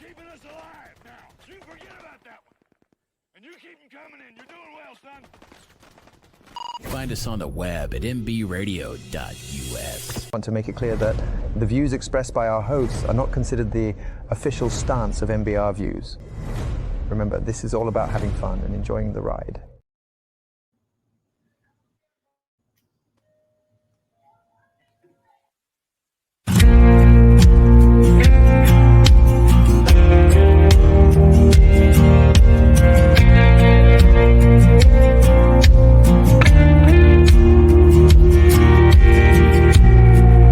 keeping us alive now. So you forget about that one. And you keep them coming in. You're doing well, son. Find us on the web at mbradio.us. I want to make it clear that the views expressed by our hosts are not considered the official stance of MBR Views. Remember, this is all about having fun and enjoying the ride.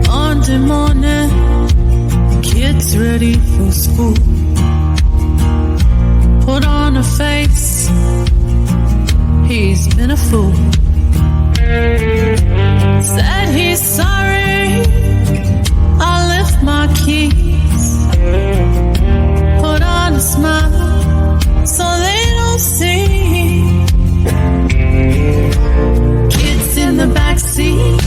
Monday morning, kids ready for school. Put on a face, he's been a fool. Said he's sorry, I left my keys. Put on a smile, so they don't see. Kids in the backseat,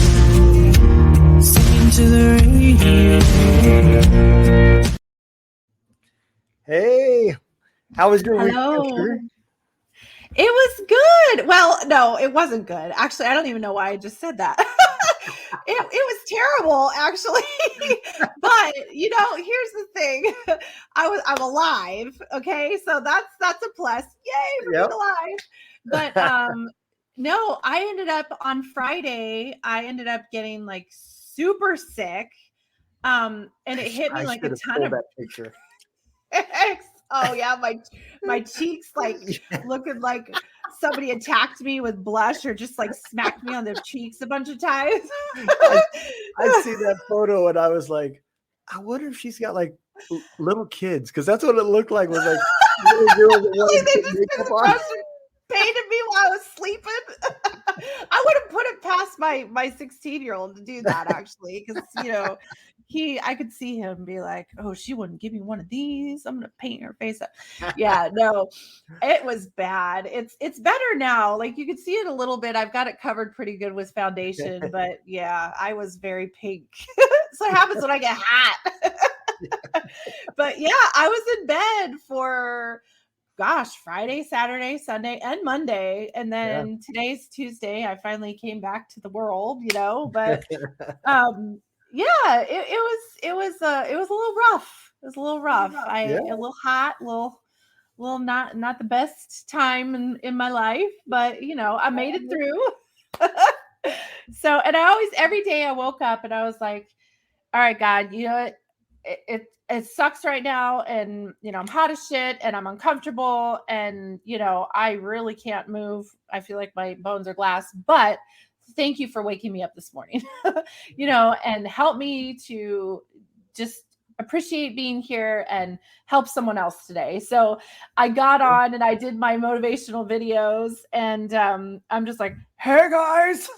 singing to the radio. Hey, how was your week? Hello. It was good. Well, no, it wasn't good. Actually, I don't even know why I just said that. it was terrible, actually. But here's the thing. I'm alive. Okay, so that's a plus. Yay for being alive. But no, I ended up on Friday. I ended up getting like super sick. And it hit me like a ton of that picture. Oh yeah, my cheeks like looking like somebody attacked me with blush or just like smacked me on the cheeks a bunch of times. I see that photo and I was like, I wonder if she's got like little kids, because that's what it looked like. Was like little girls that wanted to put makeup on. Painted me while I was sleeping. I would have put it past my 16-year-old to do that, actually, because I could see him be like, oh, she wouldn't give me one of these. I'm gonna paint her face up. Yeah, no, it was bad. It's better now. Like you could see it a little bit. I've got it covered pretty good with foundation, but yeah, I was very pink. So it happens when I get hot. But yeah, I was in bed for Friday, Saturday, Sunday, and Monday. And then today's Tuesday. I finally came back to the world, but yeah, it was a little rough. It was a little rough. A little hot, a little not the best time in my life, but I made it through. So, and every day I woke up and I was like, all right, God, it sucks right now, and I'm hot as shit and I'm uncomfortable, and I really can't move. I feel like my bones are glass, but thank you for waking me up this morning. And help me to just appreciate being here and help someone else today. So I got on and I did my motivational videos, and I'm just like, hey guys,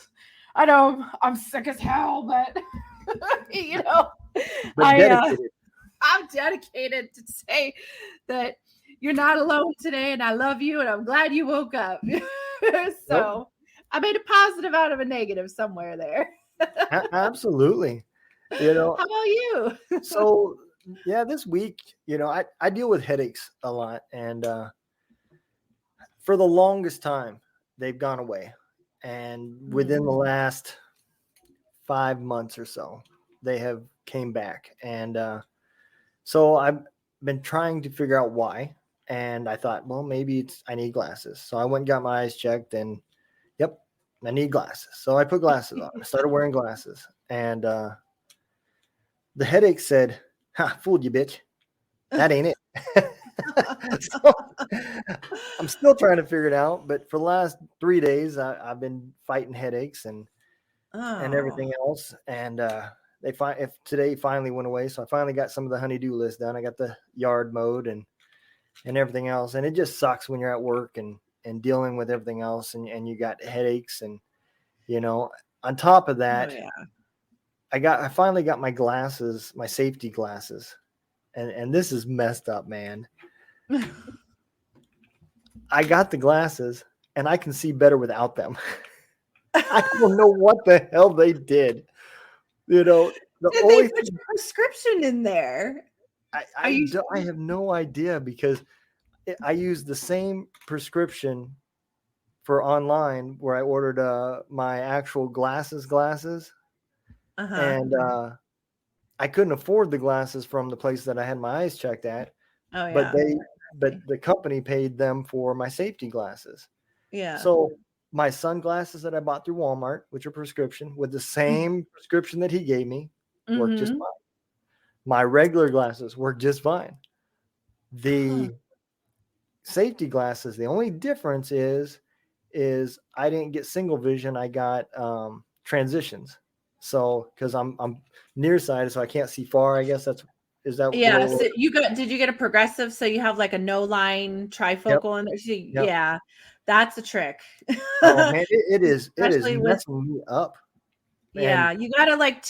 I know I'm sick as hell, but I'm dedicated to say that you're not alone today, and I love you, and I'm glad you woke up. So I made a positive out of a negative somewhere there. Absolutely. How about you? So yeah, this week, I deal with headaches a lot, and for the longest time they've gone away, and within the last 5 months or so they have came back, and so I've been trying to figure out why, and I thought, well, maybe I need glasses. So I went and got my eyes checked, and I need glasses. So I put glasses on. I started wearing glasses, and the headache said, "Ha, fooled you, bitch. That ain't it." So I'm still trying to figure it out, but for the last 3 days, I've been fighting headaches and everything else, and today finally went away. So I finally got some of the honeydew list done. I got the yard mowed and everything else, and it just sucks when you're at work and dealing with everything else, and you got headaches, and on top of that, I finally got my glasses, my safety glasses, and this is messed up, man. I got the glasses and I can see better without them. I don't know what the hell they did. Did they put your prescription in there? I have no idea because I used the same prescription for online where I ordered my actual glasses, and I couldn't afford the glasses from the place that I had my eyes checked at. Oh yeah. But the company paid them for my safety glasses. Yeah. So my sunglasses that I bought through Walmart, which are prescription, with the same prescription that he gave me, worked just fine. My regular glasses worked just fine. The safety glasses, the only difference is I didn't get single vision. I got transitions. So because I'm nearsighted, so I can't see far. I guess is that yeah. So did you get a progressive? So you have like a no line trifocal in there. So, yeah, that's a trick. Oh man, it is Especially messing me up. Yeah, you gotta like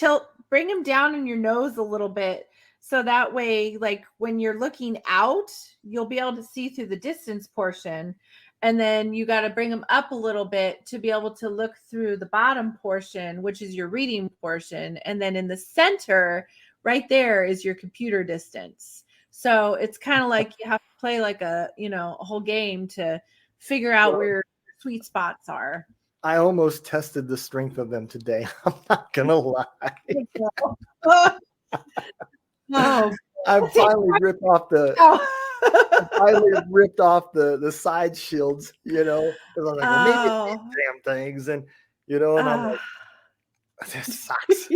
bring them down in your nose a little bit. So that way, like when you're looking out, you'll be able to see through the distance portion. And then you got to bring them up a little bit to be able to look through the bottom portion, which is your reading portion. And then in the center, right there is your computer distance. So it's kind of like you have to play like a whole game to figure out where your sweet spots are. I almost tested the strength of them today. I'm not gonna lie. Oh, I finally ripped off the side shields, because I was like, well, maybe it's these damn things, and I'm like, this sucks.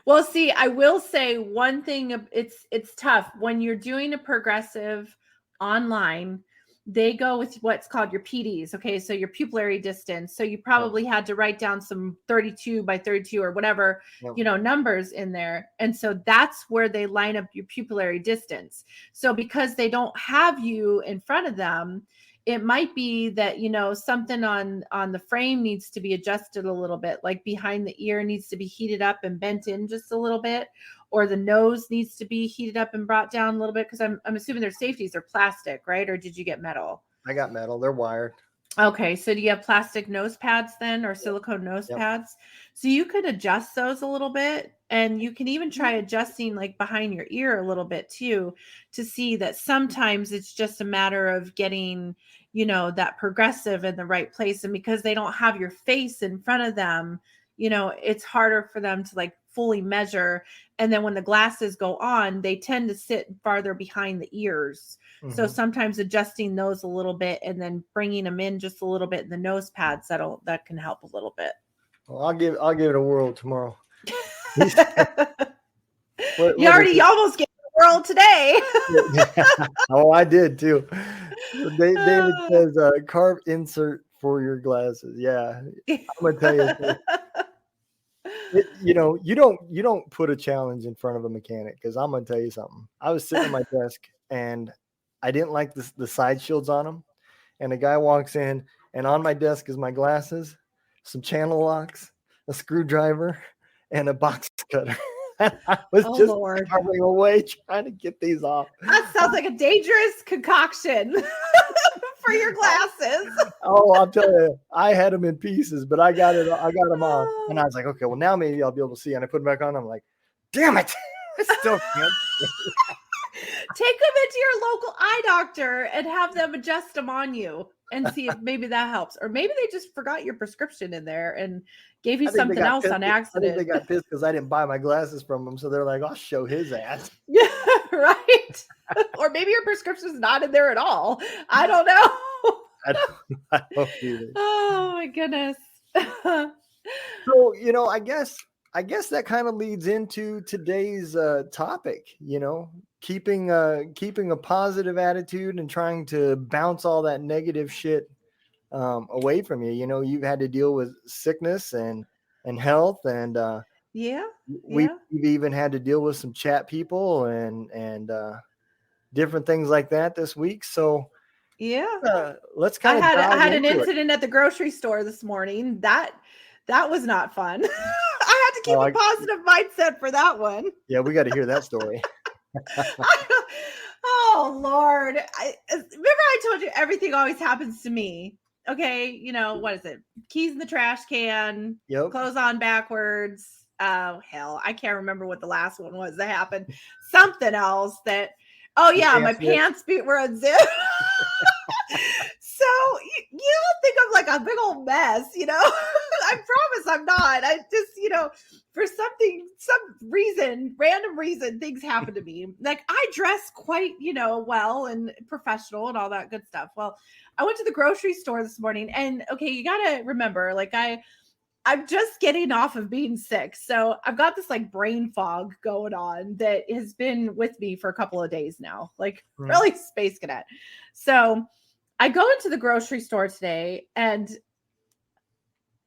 Well, see, I will say one thing. It's tough when you're doing a progressive online. They go with what's called your PDs. Okay. So your pupillary distance. So you probably had to write down some 32 by 32 or whatever, numbers in there. And so that's where they line up your pupillary distance. So because they don't have you in front of them, it might be that, something on the frame needs to be adjusted a little bit, like behind the ear needs to be heated up and bent in just a little bit, or the nose needs to be heated up and brought down a little bit. Cause I'm assuming their safeties are plastic, right? Or did you get metal? I got metal. They're wired. Okay. So do you have plastic nose pads then, or silicone nose pads? So you could adjust those a little bit, and you can even try adjusting like behind your ear a little bit too, to see that sometimes it's just a matter of getting, that progressive in the right place. And because they don't have your face in front of them, it's harder for them to like fully measure. And then when the glasses go on, they tend to sit farther behind the ears. Mm-hmm. So sometimes adjusting those a little bit and then bringing them in just a little bit in the nose pads, that can help a little bit. Well, I'll give it a whirl tomorrow. You almost gave it a whirl today. Oh, I did too. David says carb insert for your glasses. Yeah, I'm gonna tell you. You don't put a challenge in front of a mechanic, because I'm gonna tell you something. I was sitting at my desk and I didn't like the side shields on them, and a guy walks in, and on my desk is my glasses, some channel locks, a screwdriver, and a box cutter. I was carving away trying to get these off. That sounds like a dangerous concoction for your glasses. Oh, I'll tell you, I had them in pieces, but I got them off, and I was like, okay, well now maybe I'll be able to see. And I put them back on. I'm like, damn it, I still can't. Take them into your local eye doctor and have them adjust them on you and see if maybe that helps. Or maybe they just forgot your prescription in there and gave you something else on accident. I think they got pissed because I didn't buy my glasses from them. So they're like, I'll show his ass. Yeah, right. Or maybe your prescription's not in there at all. I don't know. I don't either. Oh my goodness. So, I guess that kind of leads into today's topic, keeping a positive attitude and trying to bounce all that negative shit away from you. You've had to deal with sickness and health, and we've even had to deal with some chat people and different things like that this week. So let's kind of. I had an incident at the grocery store this morning. That was not fun. I had to keep a positive mindset for that one. Yeah, we got to hear that story. Oh Lord. Remember I told you everything always happens to me. Okay. What is it? Keys in the trash can, clothes on backwards, oh hell, I can't remember what the last one was that happened. Something else that, oh yeah, my pants were unzipped. So you don't think I'm like a big old mess, you know? I promise I'm not. I just, for some reason, random reason, things happen to me. Like I dress quite, well and professional and all that good stuff. Well, I went to the grocery store this morning, and okay, you gotta remember, like I'm just getting off of being sick. So I've got this like brain fog going on that has been with me for a couple of days now, like really space cadet. So I go into the grocery store today, and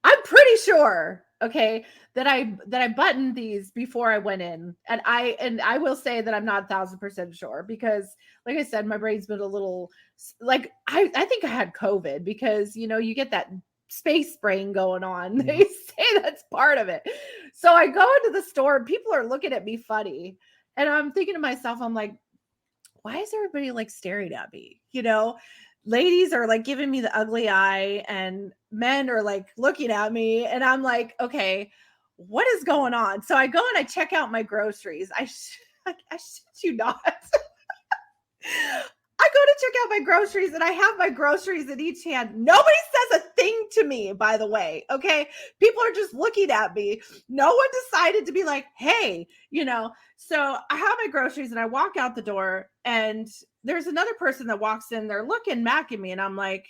I'm pretty sure, okay, that I buttoned these before I went in. And I will say that I'm not 1,000% sure, because like I said, my brain's been a little like, I think I had COVID, because, you get that space brain going on. They say that's part of it. So I go into the store and people are looking at me funny. And I'm thinking to myself, I'm like, why is everybody like staring at me? Ladies are like giving me the ugly eye, and men are like looking at me, and I'm like, okay, what is going on? So I go and I check out my groceries. I shit you not. I go to check out my groceries, and I have my groceries in each hand. Nobody says a thing to me, by the way. Okay. People are just looking at me. No one decided to be like, hey, so I have my groceries, and I walk out the door, and there's another person that walks in. They're looking back at me, and I'm like,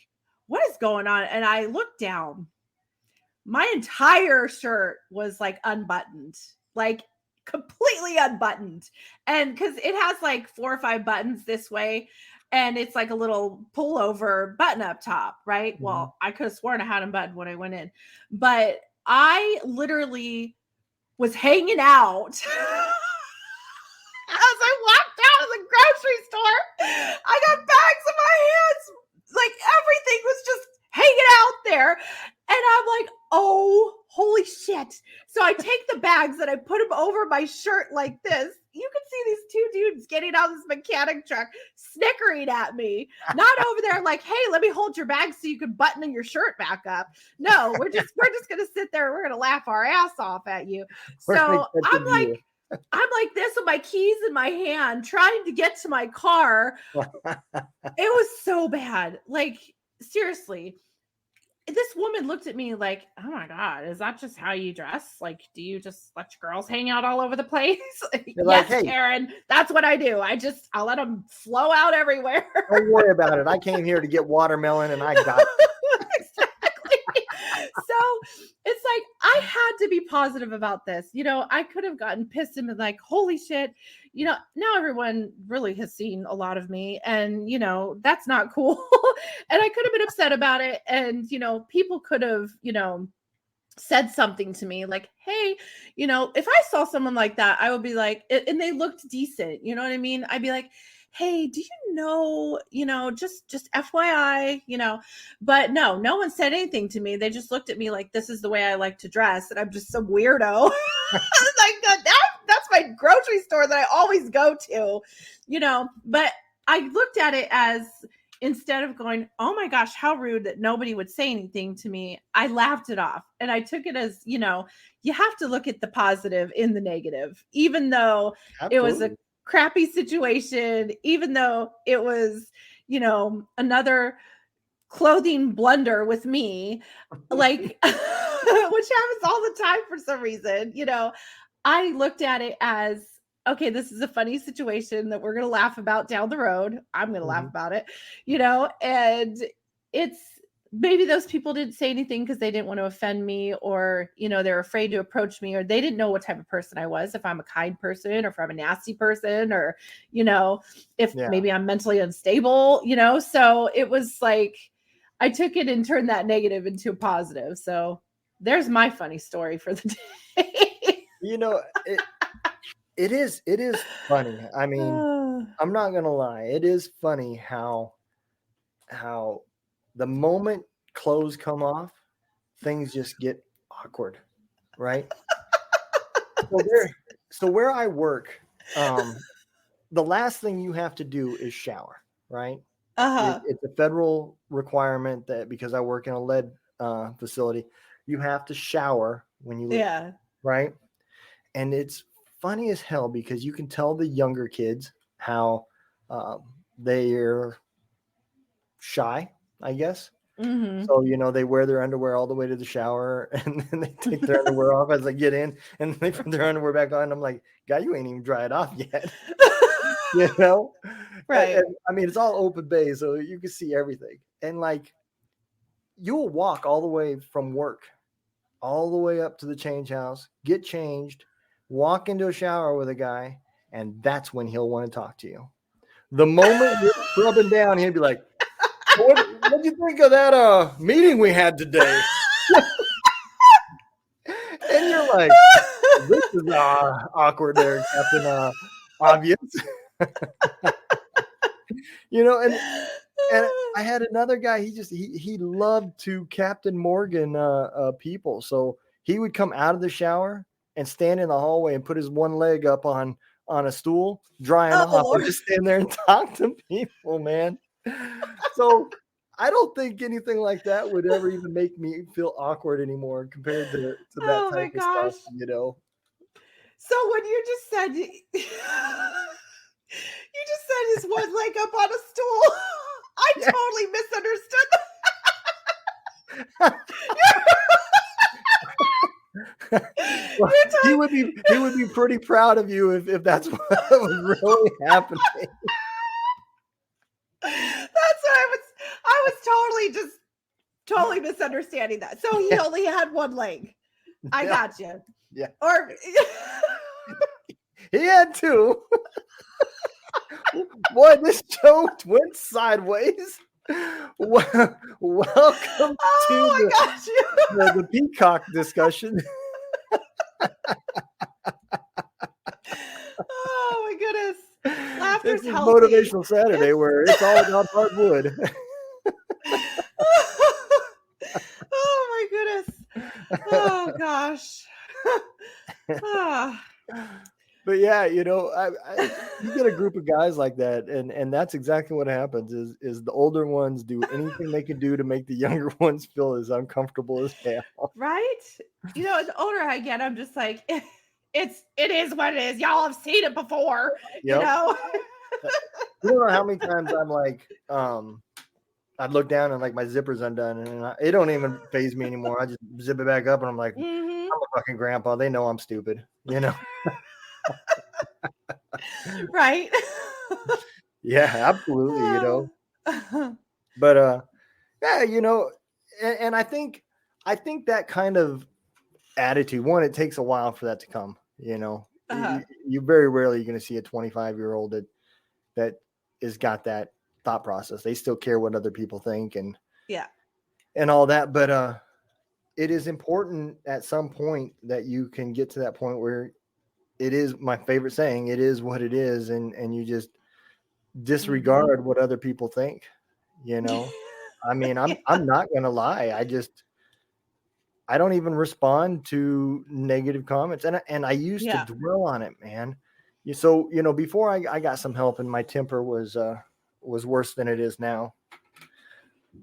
what is going on? And I look down. My entire shirt was like unbuttoned, like completely unbuttoned. And because it has like 4 or 5 buttons this way, and it's like a little pullover button up top, right? Mm-hmm. Well, I could have sworn I had them buttoned when I went in, but I literally was hanging out. As I walked out of the grocery store, I got bags in my hands. Like everything was just hanging out there. And I'm like, oh, holy shit. So I take the bags and I put them over my shirt like this. You can see these 2 dudes getting out of this mechanic truck, snickering at me. Not over there like, hey, let me hold your bag so you can button your shirt back up. No, we're just gonna sit there. We're gonna laugh our ass off at you. So I'm like this with my keys in my hand, trying to get to my car. It was so bad. Like, seriously. This woman looked at me like, oh my God, is that just how you dress? Like, do you just let your girls hang out all over the place? Yes, like, hey, Karen, that's what I do. I'll let them flow out everywhere. Don't worry about it. I came here to get watermelon, and I got it. Exactly. So it's like, I had to be positive about this. I could have gotten pissed and been like, holy shit. Now everyone really has seen a lot of me, and, that's not cool. And I could have been upset about it. And, people could have, said something to me like, hey, if I saw someone like that, I would be like, and they looked decent. You know what I mean? I'd be like, hey, do you know, just FYI, but no one said anything to me. They just looked at me like, this is the way I like to dress. And I'm just some weirdo. Like that's my grocery store that I always go to, but I looked at it as, instead of going, oh my gosh, how rude that nobody would say anything to me, I laughed it off. And I took it as, you have to look at the positive in the negative, even though Absolutely. It was a crappy situation, even though it was, another clothing blunder with me, like, which happens all the time for some reason, I looked at it as, okay, this is a funny situation that we're going to laugh about down the road. I'm going to laugh about it, and it's, maybe those people didn't say anything because they didn't want to offend me, or, they're afraid to approach me, or they didn't know what type of person I was, if I'm a kind person or if I'm a nasty person, or, if maybe I'm mentally unstable, so it was like, I took it and turned that negative into a positive. So there's my funny story for the day. It is funny. I mean, I'm not going to lie. It is funny how the moment clothes come off, things just get awkward, right? So where I work, the last thing you have to do is shower, right? It's a federal requirement that, because I work in a lead facility, you have to shower when you leave, right? And it's funny as hell because you can tell the younger kids how they're shy, I guess. Mm-hmm. So, they wear their underwear all the way to the shower and then they take their underwear off as they get in and they put their underwear back on. I'm like, God, you ain't even dried off yet. Right. And, I mean, it's all open bay, so you can see everything. And like, you'll walk all the way from work, all the way up to the change house, get changed, walk into a shower with a guy, and that's when he'll want to talk to you. The moment you're scrubbing down, he'll be like, what'd you think of that meeting we had today? And you're like, this is awkward there, Captain Obvious. And I had another guy, he loved to Captain Morgan people. So he would come out of the shower and stand in the hallway and put his one leg up on a stool, drying off, Lord. and just stand there and talk to people, man. So I don't think anything like that would ever even make me feel awkward anymore compared to that type of stuff, So when you just said his one leg up on a stool, I totally misunderstood. Well, he would be pretty proud of you if that's what was really happening. That's what I was totally misunderstanding that. So he only had one leg. I got you. Yeah. Or he had two. Boy, this show went sideways. Welcome to the peacock discussion. Oh my goodness. Laughter's This is healthy. Motivational Saturday where it's all about hardwood. Oh my goodness. Oh gosh. But yeah, you get a group of guys like that, and that's exactly what happens. Is the older ones do anything they can do to make the younger ones feel as uncomfortable as hell. Right? The older I get, I'm just like, it is what it is. Y'all have seen it before. Yep. You know how many times I'm like, I'd look down and like my zipper's undone, and it don't even faze me anymore. I just zip it back up, and I'm like, I'm a fucking grandpa. They know I'm stupid, Right? Yeah, absolutely. But yeah, and I think that kind of attitude, one, it takes a while for that to come. You very rarely you're going to see a 25-year-old that has got that thought process. They still care what other people think and all that. But it is important at some point that you can get to that point where it is my favorite saying, it is what it is. And you just disregard what other people think, I mean, I'm not going to lie. I don't even respond to negative comments. And I used to dwell on it, man. So, before I got some help and my temper was worse than it is now.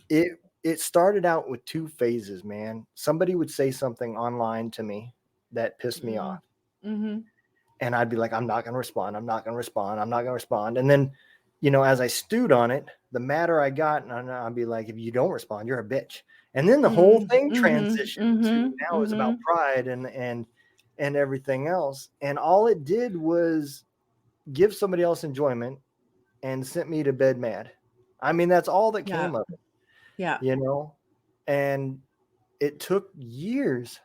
It started out with two phases, man. Somebody would say something online to me that pissed me off. Mm-hmm. And I'd be like, I'm not going to respond. I'm not going to respond. I'm not going to respond. And then, as I stewed on it, the madder I got, and I'd be like, if you don't respond, you're a bitch. And then the whole thing transitioned to now it's about pride and everything else. And all it did was give somebody else enjoyment and sent me to bed mad. I mean, that's all that came of it. Yeah. And it took years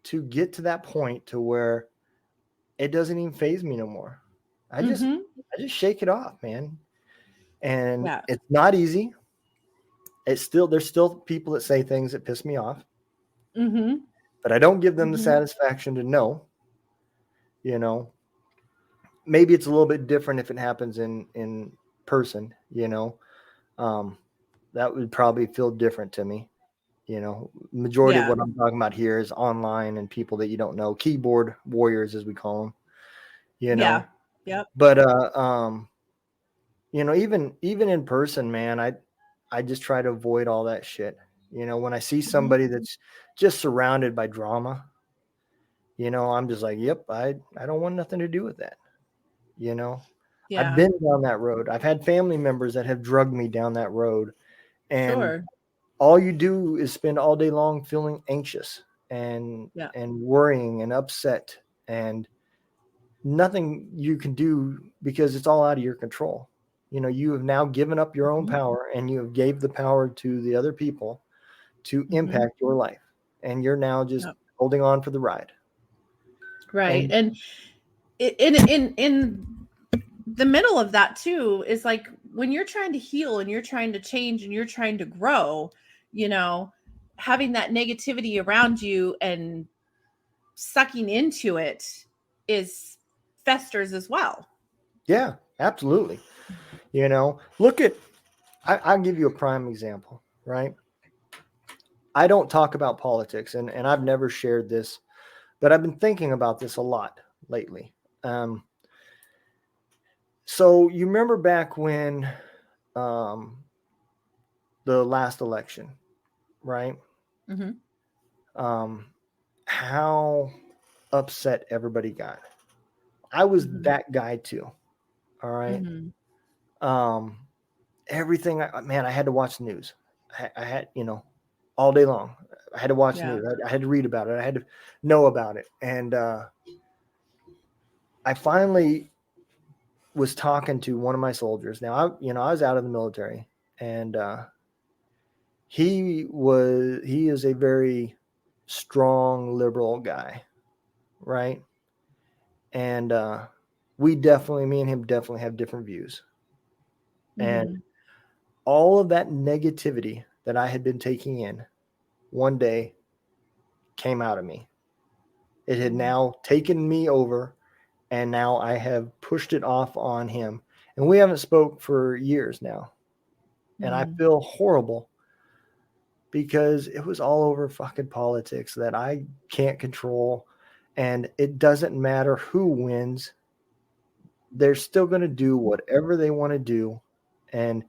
to get to that point to where it doesn't even faze me no more. I just shake it off, man. And it's not easy. There's still people that say things that piss me off. Mm-hmm. But I don't give them the satisfaction to know, maybe it's a little bit different if it happens in person, that would probably feel different to me. Majority of what I'm talking about here is online and people that you don't know, keyboard warriors, as we call them, But, even in person, man, I just try to avoid all that shit. When I see somebody that's just surrounded by drama, I'm just like, yep, I don't want nothing to do with that. I've Yeah. been down that road. I've had family members that have drugged me down that road. And Sure. all you do is spend all day long feeling anxious and Yeah. worrying and upset, and nothing you can do because it's all out of your control. You have now given up your own Mhm. power, and you have gave the power to the other people to Mhm. impact your life. And you're now just Yep. holding on for the ride. Right. And And in the middle of that too is like when you're trying to heal and you're trying to change and you're trying to grow, having that negativity around you and sucking into it is festers as well. yeah, absolutely. Look at, I'll give you a prime example, right? I don't talk about politics, and I've never shared this, but I've been thinking about this a lot lately. So you remember back when um, the last election, right? Mm-hmm. Um, how upset everybody got. I was Mm-hmm. that guy too. All right. Mm-hmm. Um, everything, man, I had to watch the news. I had, all day long. I had to watch the Yeah. news. I had to read about it. I had to know about it. And I finally was talking to one of my soldiers. Now, I was out of the military, and he is a very strong liberal guy, right? And me and him definitely have different views. And Mm-hmm. all of that negativity that I had been taking in one day came out of me. It had now taken me over, and now I have pushed it off on him. And we haven't spoke for years now. And I Mm-hmm. feel horrible because it was all over fucking politics that I can't control. And it doesn't matter who wins. They're still going to do whatever they want to do. And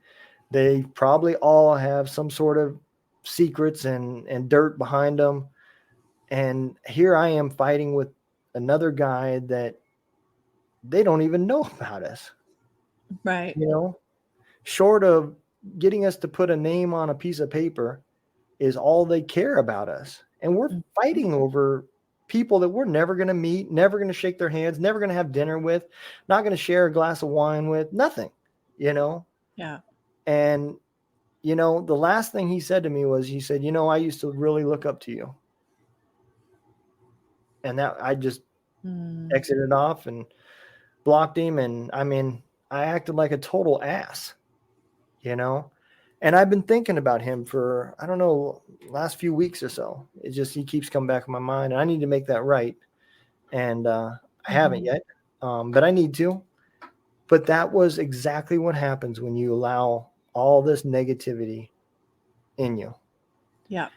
they probably all have some sort of secrets and dirt behind them. And here I am fighting with another guy that they don't even know about us, Right. short of getting us to put a name on a piece of paper is all they care about us. And we're Mhm. fighting over people that we're never going to meet, never going to shake their hands, never going to have dinner with, not going to share a glass of wine with, nothing, you know? Yeah. And, the last thing he said to me was, he said, I used to really look up to you. And that I just Mm. exited off and blocked him. And I mean, I acted like a total ass, and I've been thinking about him for, I don't know, last few weeks or so. It just, he keeps coming back in my mind, and I need to make that right. And I haven't Mhm. yet, but I need to. But that was exactly what happens when you allow all this negativity in you. Yeah.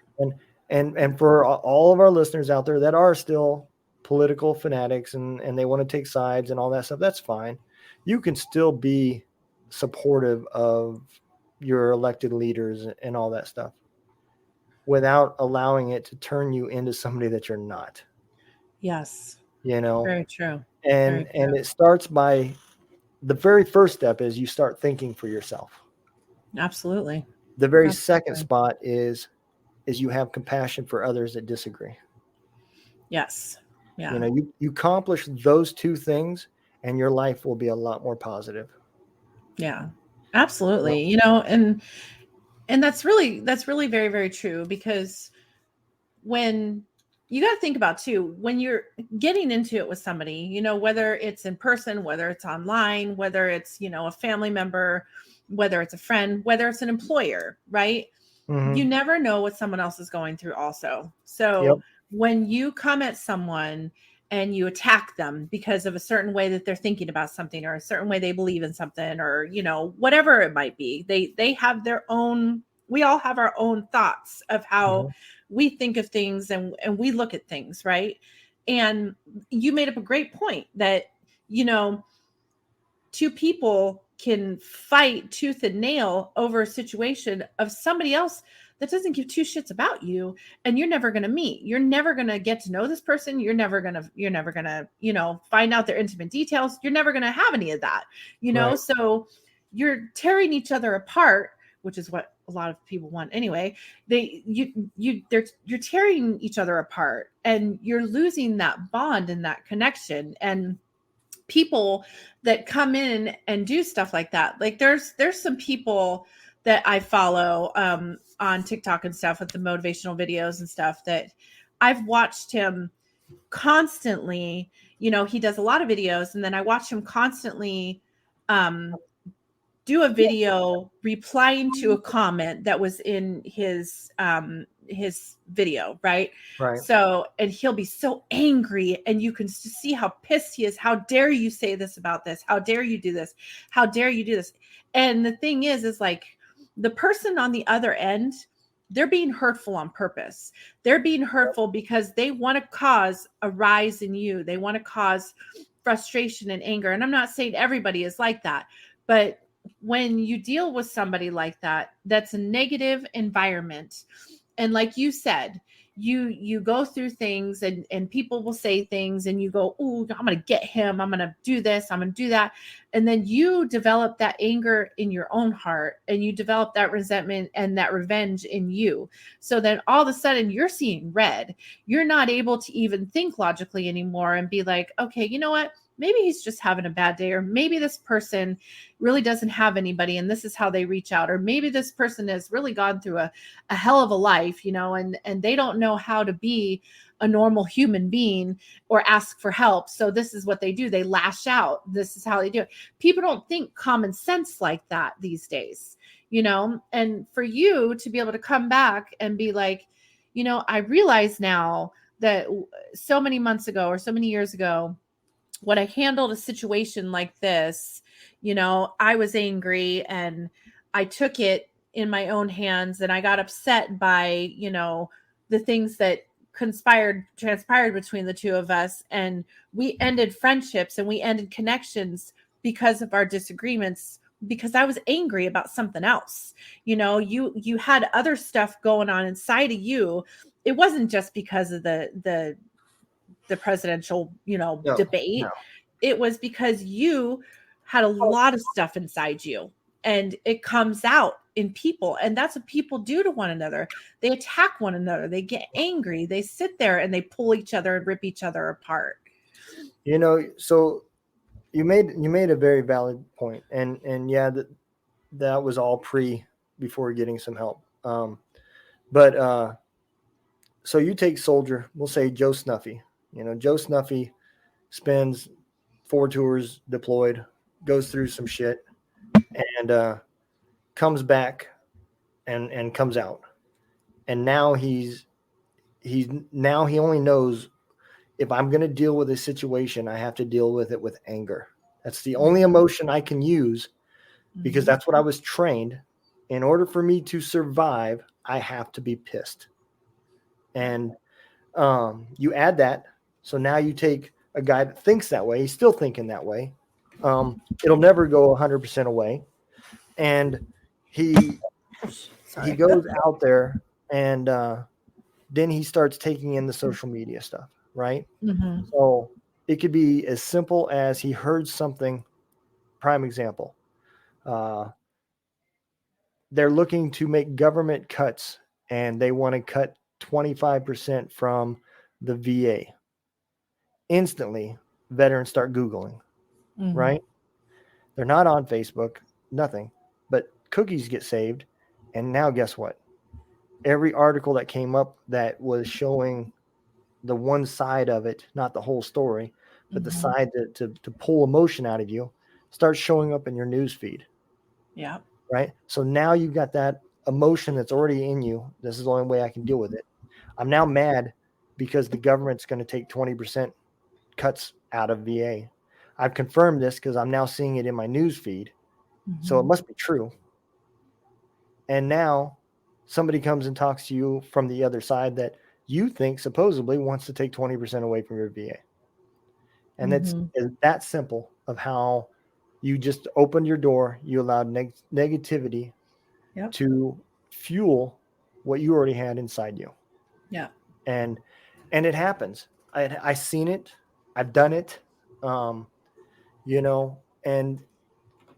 And for all of our listeners out there that are still political fanatics and they want to take sides and all that stuff, that's fine. You can still be supportive of your elected leaders and all that stuff without allowing it to turn you into somebody that you're not, Yes. you know? Very true. And Very and true. it starts by, the very first step is you start thinking for yourself. Absolutely. The very second Absolutely. spot is you have compassion for others that disagree. Yes. Yeah. You accomplish those two things and your life will be a lot more positive. Yeah. You Absolutely. And that's really very, very true, because when you got to think about too, when you're getting into it with somebody, whether it's in person, whether it's online, whether it's, a family member, whether it's a friend, whether it's an employer, right? You Mm-hmm. never know what someone else is going through also. Yep. So when you come at someone and you attack them because of a certain way that they're thinking about something, or a certain way they believe in something, or whatever it might be, they have their own, we all have our own thoughts of how Mm-hmm. we think of things, and we look at things, right? And you made up a great point that you know two people can fight tooth and nail over a situation of somebody else that doesn't give two shits about you, and you're never going to meet. You're never going to get to know this person. You're never going to, you know, find out their intimate details. You're never going to have any of that, you know? Right. So you're tearing each other apart, which is what a lot of people want anyway. You're tearing each other apart, and you're losing that bond and that connection. And people that come in and do stuff like that, like there's some people that I follow on TikTok and stuff with the motivational videos and stuff that I've watched him constantly. You know, he does a lot of videos, and then I watch him constantly do a video replying to a comment that was in his video, right? Right. So, and he'll be so angry, and you can see how pissed he is. How dare you say this about this? How dare you do this? How dare you do this? And the thing is like the person on the other end, they're being hurtful on purpose. They're being hurtful because they want to cause a rise in you. They want to cause frustration and anger. And I'm not saying everybody is like that, but when you deal with somebody like that, that's a negative environment. And like you said, you go through things, and people will say things, and you go, oh, I'm going to get him. I'm going to do this. I'm going to do that. And then you develop that anger in your own heart, and you develop that resentment and that revenge in you. So then all of a sudden you're seeing red. You're not able to even think logically anymore and be like, okay, you know what? Maybe he's just having a bad day, or maybe this person really doesn't have anybody and this is how they reach out, or maybe this person has really gone through a hell of a life, you know, and they don't know how to be a normal human being or ask for help. So this is what they do. They lash out. This is how they do it. People don't think common sense like that these days, you know, and for you to be able to come back and be like, you know, I realize now that so many months ago or so many years ago, when I handled a situation like this, you know, I was angry and I took it in my own hands, and I got upset by, you know, the things that transpired between the two of us. And we ended friendships and we ended connections because of our disagreements, because I was angry about something else. You know, you had other stuff going on inside of you. It wasn't just because of the presidential, you know, debate. No. It was because you had a lot of stuff inside you, and it comes out in people. And that's what people do to one another. They attack one another. They get angry. They sit there and they pull each other and rip each other apart. You know, so you made a very valid point. And yeah, that was all before getting some help. But so you take Soldier, we'll say Joe Snuffy. You know, Joe Snuffy spends 4 tours deployed, goes through some shit, and comes back and comes out. And now he only knows, if I'm going to deal with a situation, I have to deal with it with anger. That's the only emotion I can use, because that's what I was trained. In order for me to survive, I have to be pissed. And you add that. So now you take a guy that thinks that way. He's still thinking that way. It'll never go 100% away. And he goes out there, and then he starts taking in the social media stuff, right? Mm-hmm. So it could be as simple as he heard something. Prime example. They're looking to make government cuts, and they want to cut 25% from the VA. Instantly, veterans start Googling, right? They're not on Facebook, nothing, but cookies get saved. And now guess what? Every article that came up that was showing the one side of it, not the whole story, but the side to pull emotion out of you, starts showing up in your news feed. Yeah. Right. So now you've got that emotion that's already in you. This is the only way I can deal with it. I'm now mad because the government's going to take 20% cuts out of VA. I've confirmed this because I'm now seeing it in my news feed. So it must be true. And now somebody comes and talks to you from the other side that you think supposedly wants to take 20% away from your VA. And it's that simple of how you just opened your door. You allowed negativity to fuel what you already had inside you. Yeah. And it happens. I seen it. I've done it. You know, and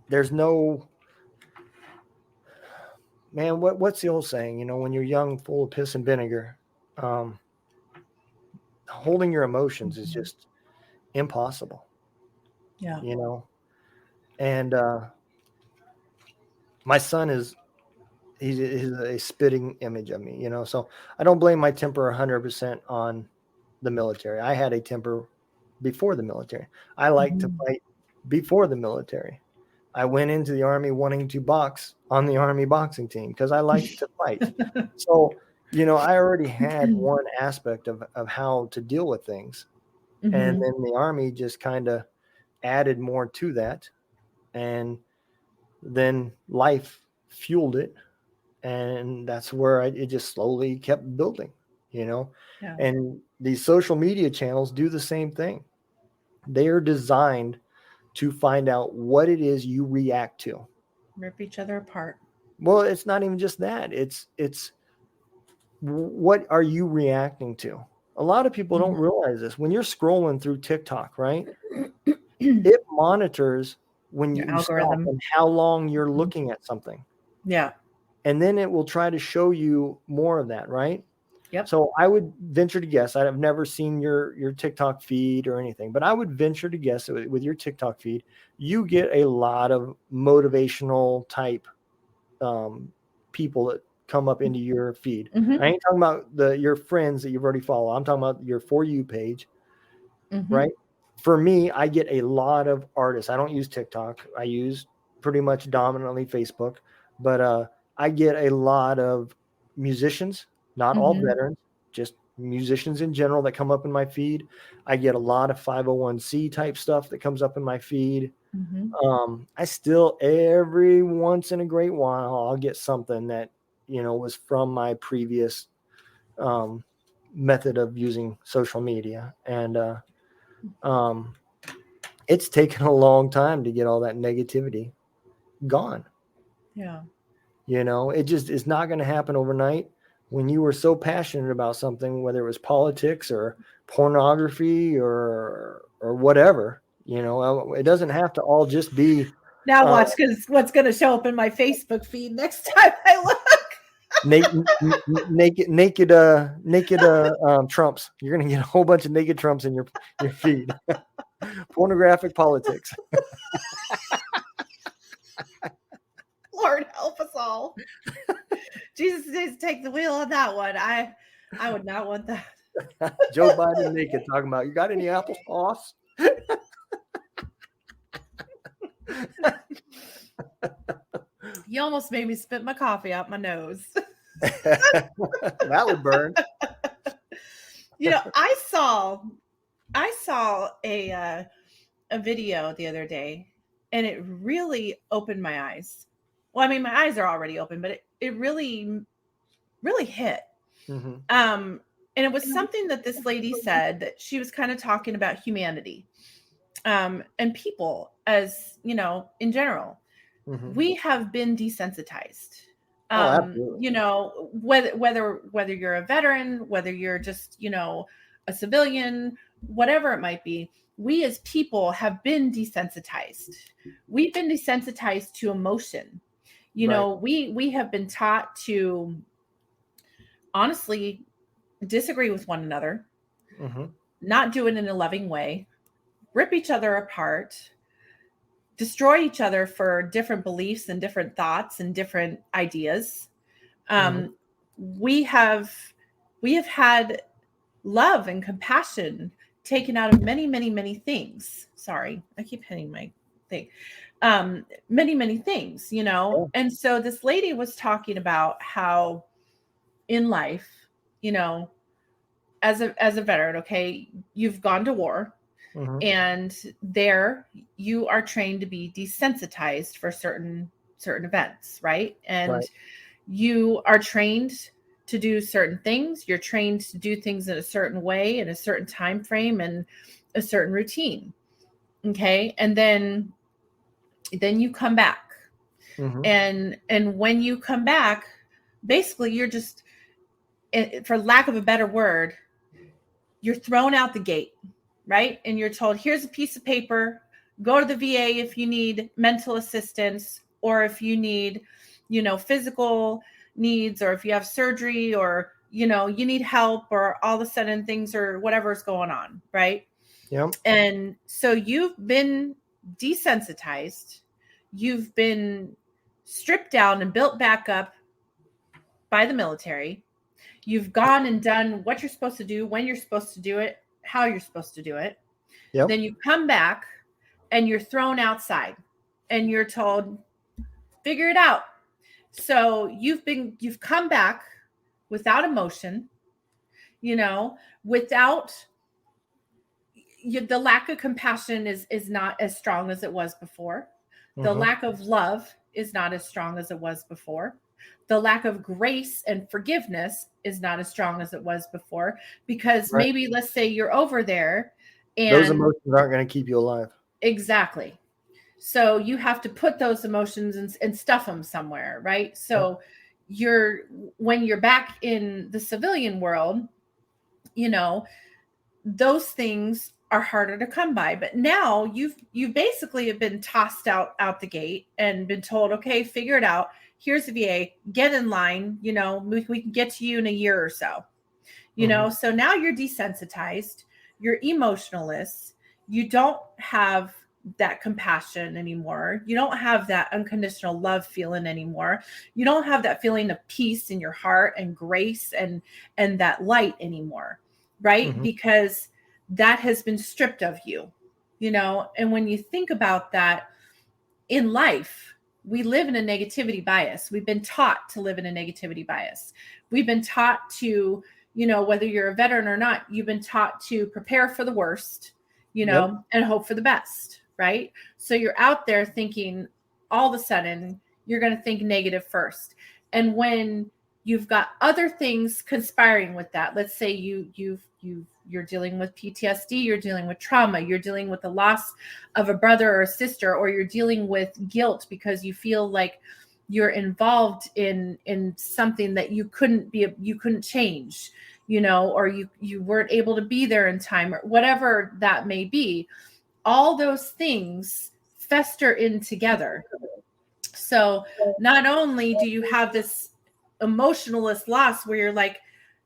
there's no, man, what's the old saying? You know, when you're young, full of piss and vinegar, holding your emotions is just impossible. Yeah. You know, and my son he's a spitting image of me, you know, so I don't blame my temper 100% on the military. I had a temper before the military. I like to fight before the military. I went into the Army wanting to box on the Army boxing team because I like to fight. So, you know, I already had one aspect of how to deal with things. And then the Army just kind of added more to that. And then life fueled it. And that's where it just slowly kept building, you know. Yeah. And these social media channels do the same thing. They are designed to find out what it is you react to. Rip each other apart. Well, it's not even just that. It's what are you reacting to? A lot of people don't realize this. When you're scrolling through TikTok, right? It monitors when Your you stop algorithm. and how long you're looking at something. Yeah. And then it will try to show you more of that, right? Yep. So I would venture to guess, I've never seen your TikTok feed or anything, but I would venture to guess that with your TikTok feed, you get a lot of motivational type people that come up into your feed. I ain't talking about your friends that you've already followed. I'm talking about your For You page, right? For me, I get a lot of artists. I don't use TikTok. I use pretty much dominantly Facebook, but I get a lot of musicians, not all veterans, just musicians in general that come up in my feed. I get a lot of 501c type stuff that comes up in my feed. I still, every once in a great while, I'll get something that, you know, was from my previous method of using social media. And it's taken a long time to get all that negativity gone. Yeah. You know, it just is not going to happen overnight. When you were so passionate about something, whether it was politics or pornography or whatever, you know, it doesn't have to all just be. Now watch, because what's going to show up in my Facebook feed next time I look. naked Trumps. You're going to get a whole bunch of naked Trumps in your feed. Pornographic politics. Lord help us all. Jesus needs to take the wheel on that one. I would not want that. Joe Biden naked talking about, you got any applesauce? You almost made me spit my coffee out my nose. That would burn. You know, I saw a video the other day, and it really opened my eyes. Well, I mean, my eyes are already open, but it really, really hit. And it was something that this lady said, that she was kind of talking about humanity, and people, as you know, in general. We have been desensitized. You know, whether you're a veteran, whether you're just, you know, a civilian, whatever it might be, we as people have been desensitized. We've been desensitized to emotion. You know, we have been taught to honestly disagree with one another, not do it in a loving way, rip each other apart, destroy each other for different beliefs and different thoughts and different ideas. We have had love and compassion taken out of many, many, many things. Sorry, I keep hitting my thing. Many, many things, you know? And so this lady was talking about how in life, you know, as a veteran, okay, you've gone to war, and there you are trained to be desensitized for certain events, right? And you are trained to do certain things. You're trained to do things in a certain way, in a certain time frame, and a certain routine. Okay. And then you come back. And when you come back, basically you're just for lack of a better word, you're thrown out the gate, right? And you're told, here's a piece of paper, go to the VA if you need mental assistance, or if you need, physical needs, or if you have surgery, or, you need help, or all of a sudden things or whatever's going on, right? Yep. And so you've been desensitized, you've been stripped down and built back up by the military. You've gone and done what you're supposed to do, when you're supposed to do it, how you're supposed to do it. Yep. Then you come back and you're thrown outside and you're told, figure it out. So you've come back without emotion, without the lack of compassion is not as strong as it was before. The lack of love is not as strong as it was before. The lack of grace and forgiveness is not as strong as it was before, because maybe, let's say you're over there and those emotions aren't going to keep you alive. Exactly. So you have to put those emotions and stuff them somewhere, right? So when you're back in the civilian world, those things are harder to come by. But now you basically have been tossed out the gate and been told, okay, figure it out. Here's the VA, get in line, we can get to you in a year or so, so now you're desensitized, you're emotionless, you don't have that compassion anymore. You don't have that unconditional love feeling anymore. You don't have that feeling of peace in your heart and grace and that light anymore, right? Because that has been stripped of you, and when you think about that in life, we live in a negativity bias. We've been taught to live in a negativity bias. We've been taught to, whether you're a veteran or not, you've been taught to prepare for the worst, and hope for the best, right? So you're out there thinking, all of a sudden, you're going to think negative first. And when you've got other things conspiring with that, let's say you're dealing with PTSD, you're dealing with trauma, you're dealing with the loss of a brother or a sister, or you're dealing with guilt because you feel like you're involved in something that you couldn't change, or you weren't able to be there in time, or whatever that may be. All those things fester in together. So not only do you have this emotionalist loss where you're like,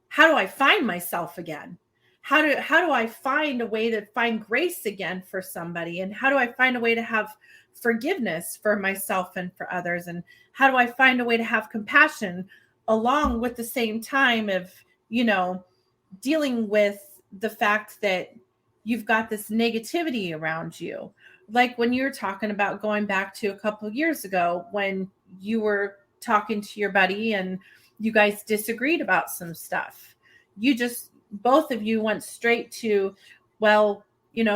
how do I find myself again? How do I find a way to find grace again for somebody? And how do I find a way to have forgiveness for myself and for others? And how do I find a way to have compassion along with the same time of, dealing with the fact that you've got this negativity around you? Like when you're talking about going back to a couple of years ago when you were talking to your buddy and you guys disagreed about some stuff. Both of you went straight to, well,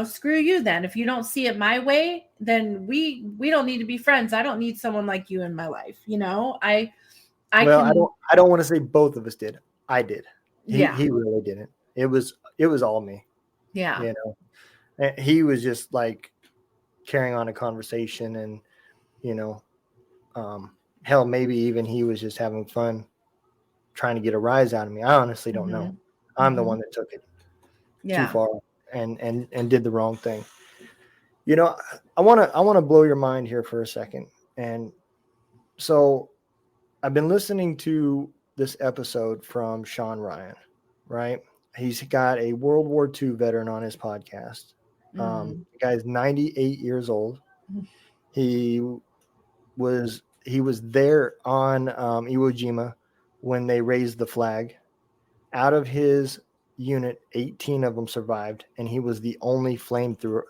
screw you then. If you don't see it my way, then we don't need to be friends. I don't need someone like you in my life. I don't want to say both of us did. I did. He really didn't. It was all me. Yeah. And he was just like carrying on a conversation and, hell, maybe even he was just having fun trying to get a rise out of me. I honestly don't know. I'm the one that took it too far and did the wrong thing. I want to blow your mind here for a second. And so I've been listening to this episode from Sean Ryan, right? He's got a World War II veteran on his podcast. The guy's 98 years old. He was there on Iwo Jima when they raised the flag. Out of his unit, 18 of them survived, and he was the only flamethrower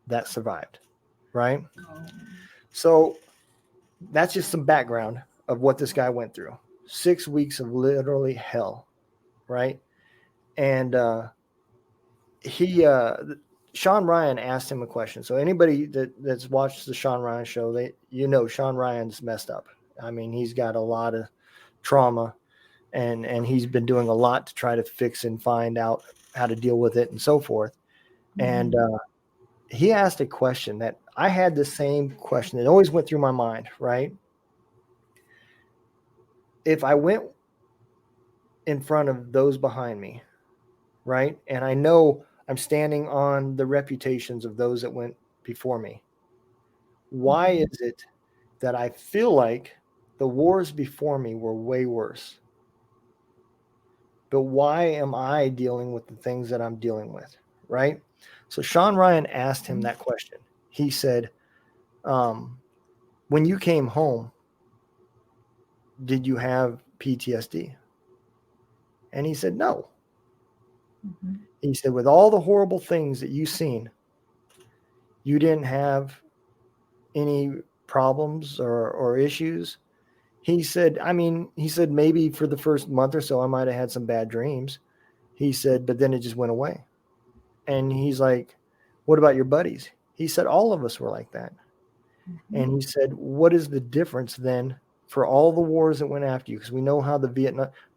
that survived, right? So that's just some background of what this guy went through. 6 weeks of literally hell, right? And Sean Ryan asked him a question. So anybody that's watched the Sean Ryan show, Sean Ryan's messed up. I mean, he's got a lot of trauma. And he's been doing a lot to try to fix and find out how to deal with it and so forth. And he asked a question that I had the same question that always went through my mind, right? If I went in front of those behind me, right? And I know I'm standing on the reputations of those that went before me. Why is it that I feel like the wars before me were way worse? But why am I dealing with the things that I'm dealing with, right? So Sean Ryan asked him that question. He said, when you came home, did you have PTSD? And he said, no. He said, with all the horrible things that you've seen, you didn't have any problems or issues. He said, maybe for the first month or so, I might have had some bad dreams. He said, but then it just went away. And he's like, what about your buddies? He said, all of us were like that. And he said, what is the difference then for all the wars that went after you? Because we know how the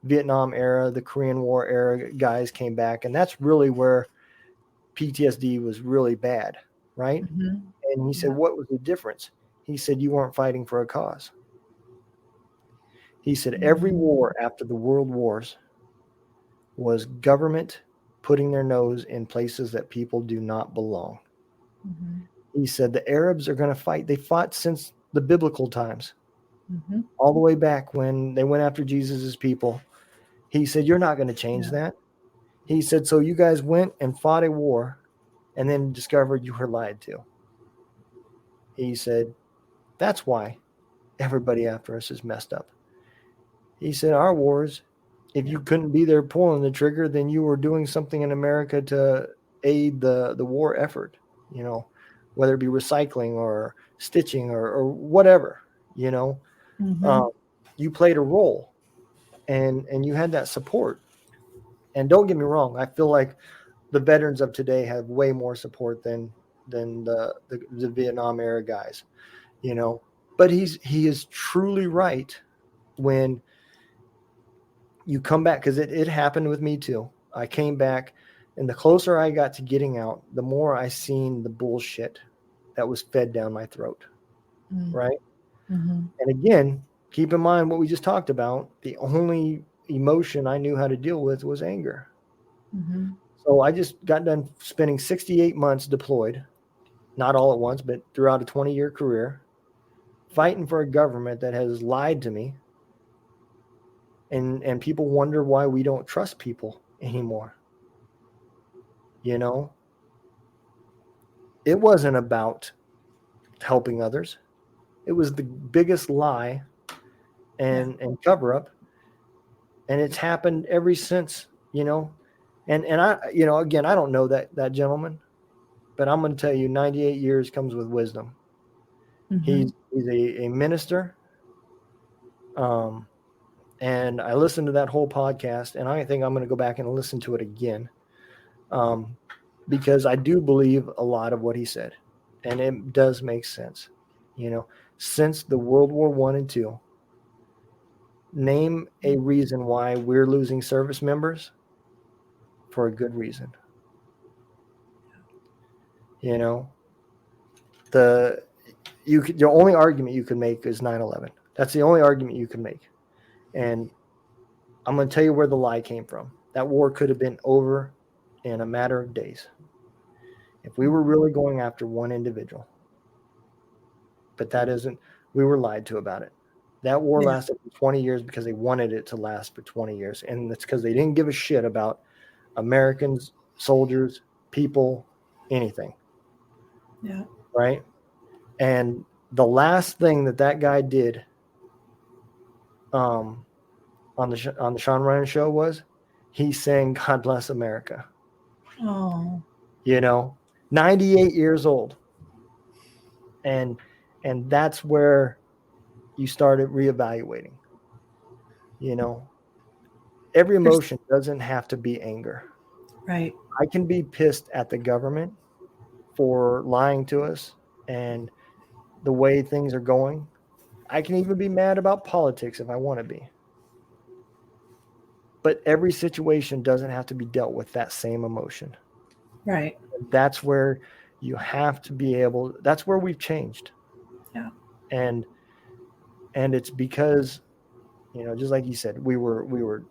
Vietnam era, the Korean War era guys came back. And that's really where PTSD was really bad, right? And he said, what was the difference? He said, you weren't fighting for a cause. He said, every war after the world wars was government putting their nose in places that people do not belong. He said, the Arabs are going to fight. They fought since the biblical times, all the way back when they went after Jesus's people. He said, you're not going to change that. He said, so you guys went and fought a war and then discovered you were lied to. He said, that's why everybody after us is messed up. He said, our wars, if you couldn't be there pulling the trigger, then you were doing something in America to aid the war effort, whether it be recycling or stitching or whatever, you played a role and you had that support. And don't get me wrong, I feel like the veterans of today have way more support than the Vietnam era guys, but he is truly right when you come back, because it happened with me too. I came back, and the closer I got to getting out, the more I seen the bullshit that was fed down my throat, right? And again, keep in mind what we just talked about. The only emotion I knew how to deal with was anger. So I just got done spending 68 months deployed, not all at once, but throughout a 20-year career, fighting for a government that has lied to me. And people wonder why we don't trust people anymore. It wasn't about helping others. It was the biggest lie and cover up. And it's happened ever since, and I, again, I don't know that gentleman, but I'm going to tell you 98 years comes with wisdom. He's a minister. And I listened to that whole podcast, and I think I'm going to go back and listen to it again, because I do believe a lot of what he said, and it does make sense. Since the World War I and II, name a reason why we're losing service members for a good reason. The only argument you can make is 9/11. That's the only argument you can make. And I'm going to tell you where the lie came from. That war could have been over in a matter of days if we were really going after one individual. But that isn't, we were lied to about it. That war lasted for 20 years because they wanted it to last for 20 years. And it's because they didn't give a shit about Americans, soldiers, people, anything. Yeah. Right? And the last thing that guy did on the Sean Ryan show was he sang "God Bless America." Oh, 98 years old, and that's where you started reevaluating. Every emotion doesn't have to be anger. right. I can be pissed at the government for lying to us and the way things are going. I can even be mad about politics if I want to be. But every situation doesn't have to be dealt with that same emotion. Right. That's where you have to be able, that's where we've changed. Yeah. And it's because, just like you said, we were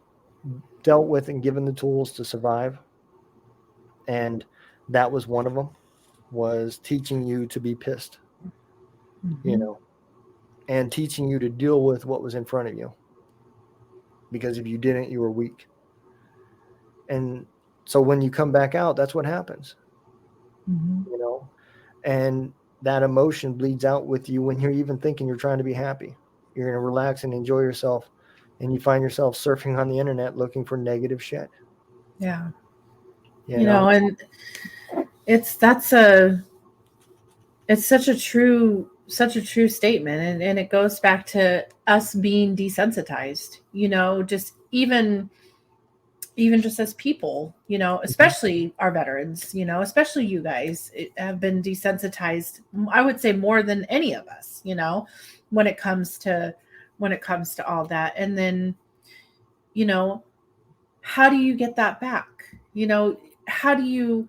dealt with and given the tools to survive. And that was one of them, was teaching you to be pissed, you know, and teaching you to deal with what was in front of you. Because if you didn't, you were weak. And so when you come back out, that's what happens, you know, and that emotion bleeds out with you when you're even thinking you're trying to be happy. You're going to relax and enjoy yourself. And you find yourself surfing on the internet looking for negative shit. Yeah. You know? And it's such a true statement. And it goes back to us being desensitized, you know, just even just as people, you know, especially our veterans, you know, especially you guys have been desensitized, I would say more than any of us, you know, when it comes to all that. And then, you know, how do you get that back? You know, how do you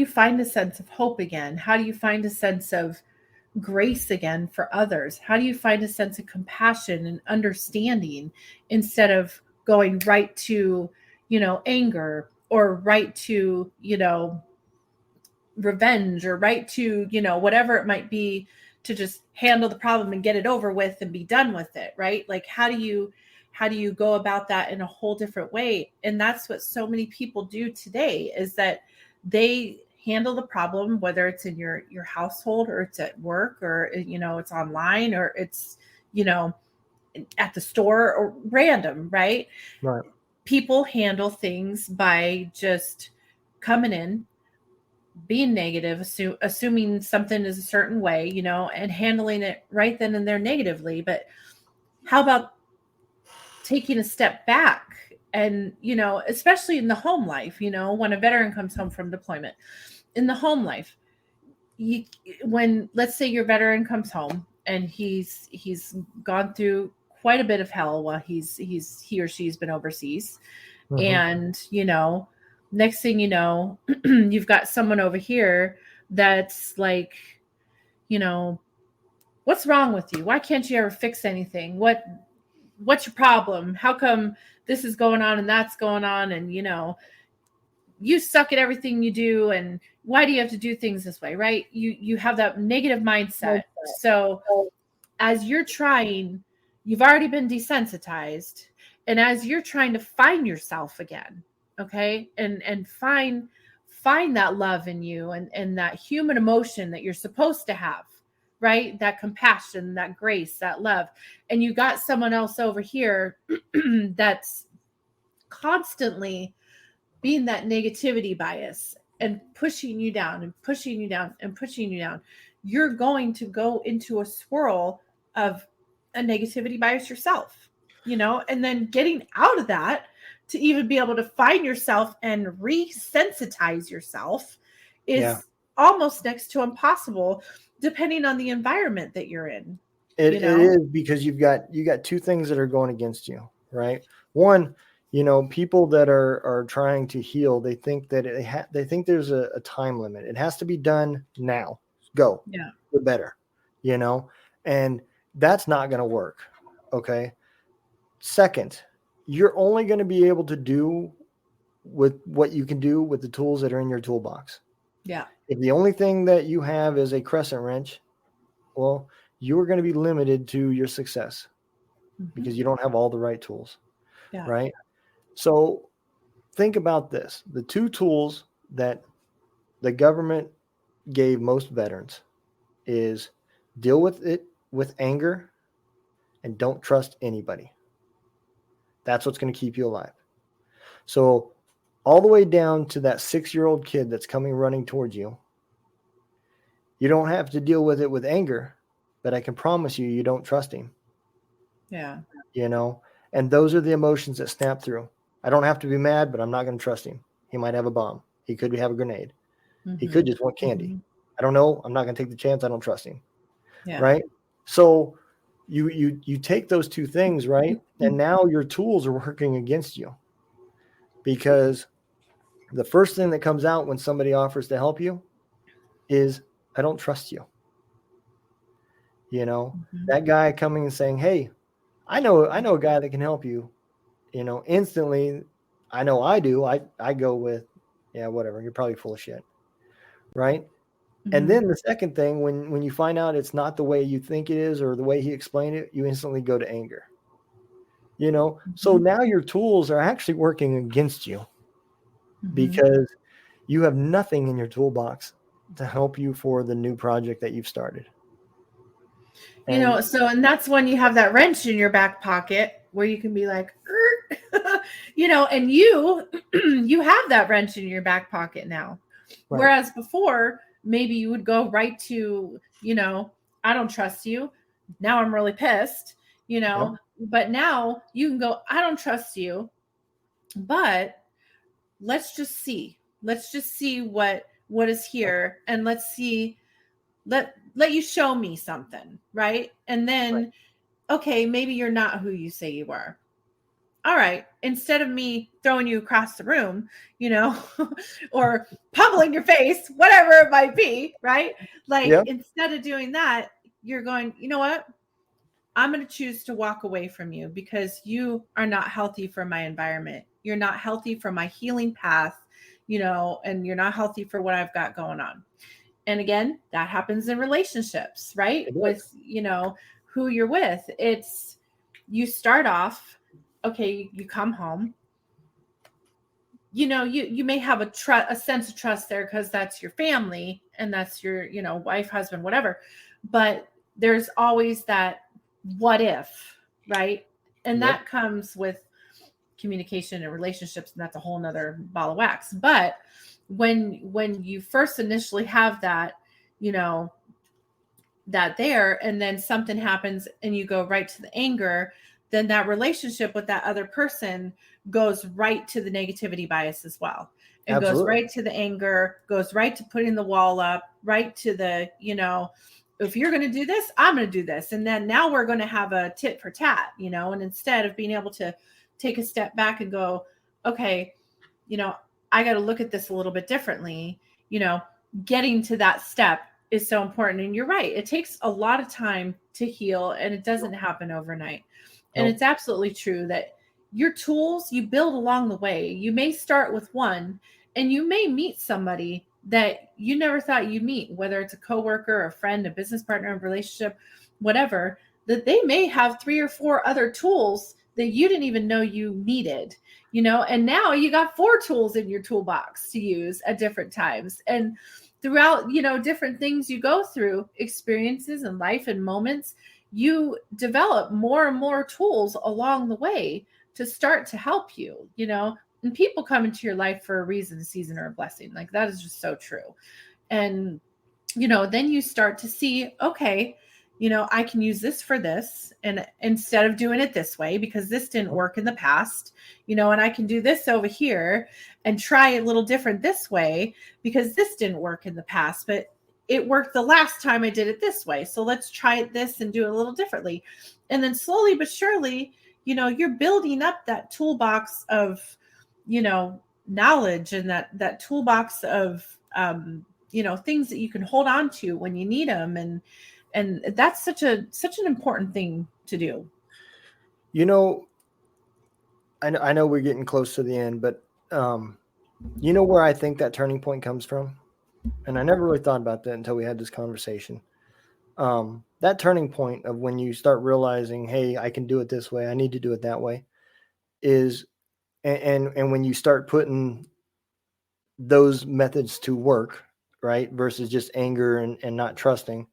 find a sense of hope again? How do you find a sense of grace again for others? How do you find a sense of compassion and understanding instead of going right to, you know, anger, or right to, you know, revenge, or right to, you know, whatever it might be, to just handle the problem and get it over with and be done with it, right? Like, how do you go about that in a whole different way? And that's what so many people do today, is that they handle the problem, whether it's in your household, or it's at work, or, you know, it's online, or it's, you know, at the store, or random, right? Right. People handle things by just coming in, being negative, assuming something is a certain way, you know, and handling it right then and there negatively. But how about taking a step back and, you know, especially in the home life, you know, when a veteran comes home from deployment, in the home life, when, let's say your veteran comes home and he's gone through quite a bit of hell while he or she's been overseas. And, you know, next thing you know, you've got someone over here that's like, you know, what's wrong with you? Why can't you ever fix anything? What's your problem? How come this is going on and that's going on? And, you know, you suck at everything you do. And why do you have to do things this way? Right. You have that negative mindset. So as you're trying, you've already been desensitized. And as you're trying to find yourself again, okay, and find that love in you, and that human emotion that you're supposed to have, right? That compassion, that grace, that love. And you got someone else over here that's constantly being that negativity bias and pushing you down and pushing you down and pushing you down. You're going to go into a swirl of a negativity bias yourself, you know, and then getting out of that to even be able to find yourself and resensitize yourself is almost next to impossible, depending on the environment that you're in. It is, because you got two things that are going against you, right? One, you know, people that are trying to heal, they think that they think there's a time limit. It has to be done now. Go. Yeah. Get better, you know, and that's not going to work. Okay. Second, you're only going to be able to do with what you can do with the tools that are in your toolbox. Yeah. If the only thing that you have is a crescent wrench, well, you're going to be limited to your success because you don't have all the right tools. Yeah. Right. So think about this. The two tools that the government gave most veterans is deal with it with anger and don't trust anybody. That's what's going to keep you alive. So all the way down to that 6-year-old kid that's coming running towards you, you don't have to deal with it with anger, but I can promise you don't trust him. Yeah. You know, and those are the emotions that snap through. I don't have to be mad, but I'm not going to trust him. He might have a bomb. He could have a grenade. He could just want candy. I don't know. I'm not going to take the chance. I don't trust him. Yeah. Right. So you take those two things, right? And now your tools are working against you, because the first thing that comes out when somebody offers to help you is, I don't trust you. You know, that guy coming and saying, hey, I know a guy that can help you, you know, instantly I know I do. I go with, yeah, whatever. You're probably full of shit, right? And Mhm. then the second thing, when you find out it's not the way you think it is or the way he explained it, you instantly go to anger. So Mhm. now your tools are actually working against you Mhm. because you have nothing in your toolbox to help you for the new project that you've started. And And that's when you have that wrench in your back pocket where you can be like, and you have that wrench in your back pocket now. right, Whereas before, maybe you would go right to, I don't trust you. Now I'm really pissed, yep, but now you can go, I don't trust you, but let's just see what is here, and let's see, let you show me something, right? And right, then, okay, maybe you're not who you say you are. All right, instead of me throwing you across the room, or pummeling your face, whatever it might be, right? Like, yep, instead of doing that, you're going, you know what? I'm going to choose to walk away from you because you are not healthy for my environment. You're not healthy for my healing path, and you're not healthy for what I've got going on. And again, that happens in relationships, right? it With, does. who you're with. It's, you start off, okay, you come home, you may have a sense of trust there because that's your family and that's your, wife, husband, whatever. But there's always that what if, right? And Yep, that comes with communication and relationships, and that's a whole nother ball of wax. But when you first initially have that, you know, that there, and then something happens and you go right to the anger, then that relationship with that other person goes right to the negativity bias as well, and goes absolutely. right to the anger, goes right to putting the wall up, right to the, if you're going to do this, I'm going to do this. And then now we're going to have a tit for tat, and instead of being able to take a step back and go, okay, you know, I got to look at this a little bit differently, getting to that step is so important. And you're right. It takes a lot of time to heal, and it doesn't happen overnight. And Nope. it's absolutely true that your tools you build along the way. You may start with one, and you may meet somebody that you never thought you'd meet, whether it's a coworker, a friend, a business partner, a relationship, whatever, that they may have 3 or 4 other tools that you didn't even know you needed, and now you got 4 tools in your toolbox to use at different times. And throughout, different things you go through, experiences in life and moments, you develop more and more tools along the way to start to help you, and people come into your life for a reason, a season, or a blessing. Like, that is just so true. And then you start to see, okay, I can use this for this, and instead of doing it this way, because this didn't work in the past, and I can do this over here and try it a little different this way because this didn't work in the past, but it worked the last time I did it this way. So let's try it this and do it a little differently. And then slowly but surely, you're building up that toolbox of, knowledge, and that toolbox of, things that you can hold on to when you need them. And that's such an important thing to do. You know, I know we're getting close to the end, but you know where I think that turning point comes from? And I never really thought about that until we had this conversation. That turning point of when you start realizing, hey, I can do it this way, I need to do it that way, is and when you start putting those methods to work, right, versus just anger and not trusting,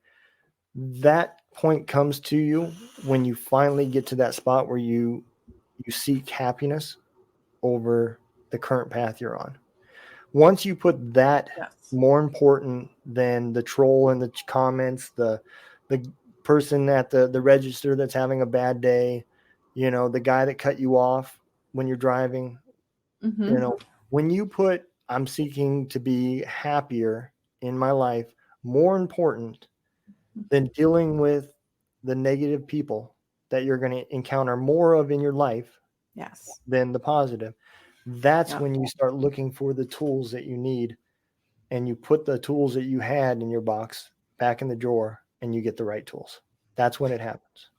that point comes to you when you finally get to that spot where you seek happiness over the current path you're on. Once you put that Yes. more important than the troll in the comments, the person at the register that's having a bad day, the guy that cut you off when you're driving, Mm-hmm. when you put I'm seeking to be happier in my life more important than dealing with the negative people that you're going to encounter more of in your life Yes. than the positive, that's Yeah. when you start looking for the tools that you need, and you put the tools that you had in your box back in the drawer and you get the right tools. That's when it happens.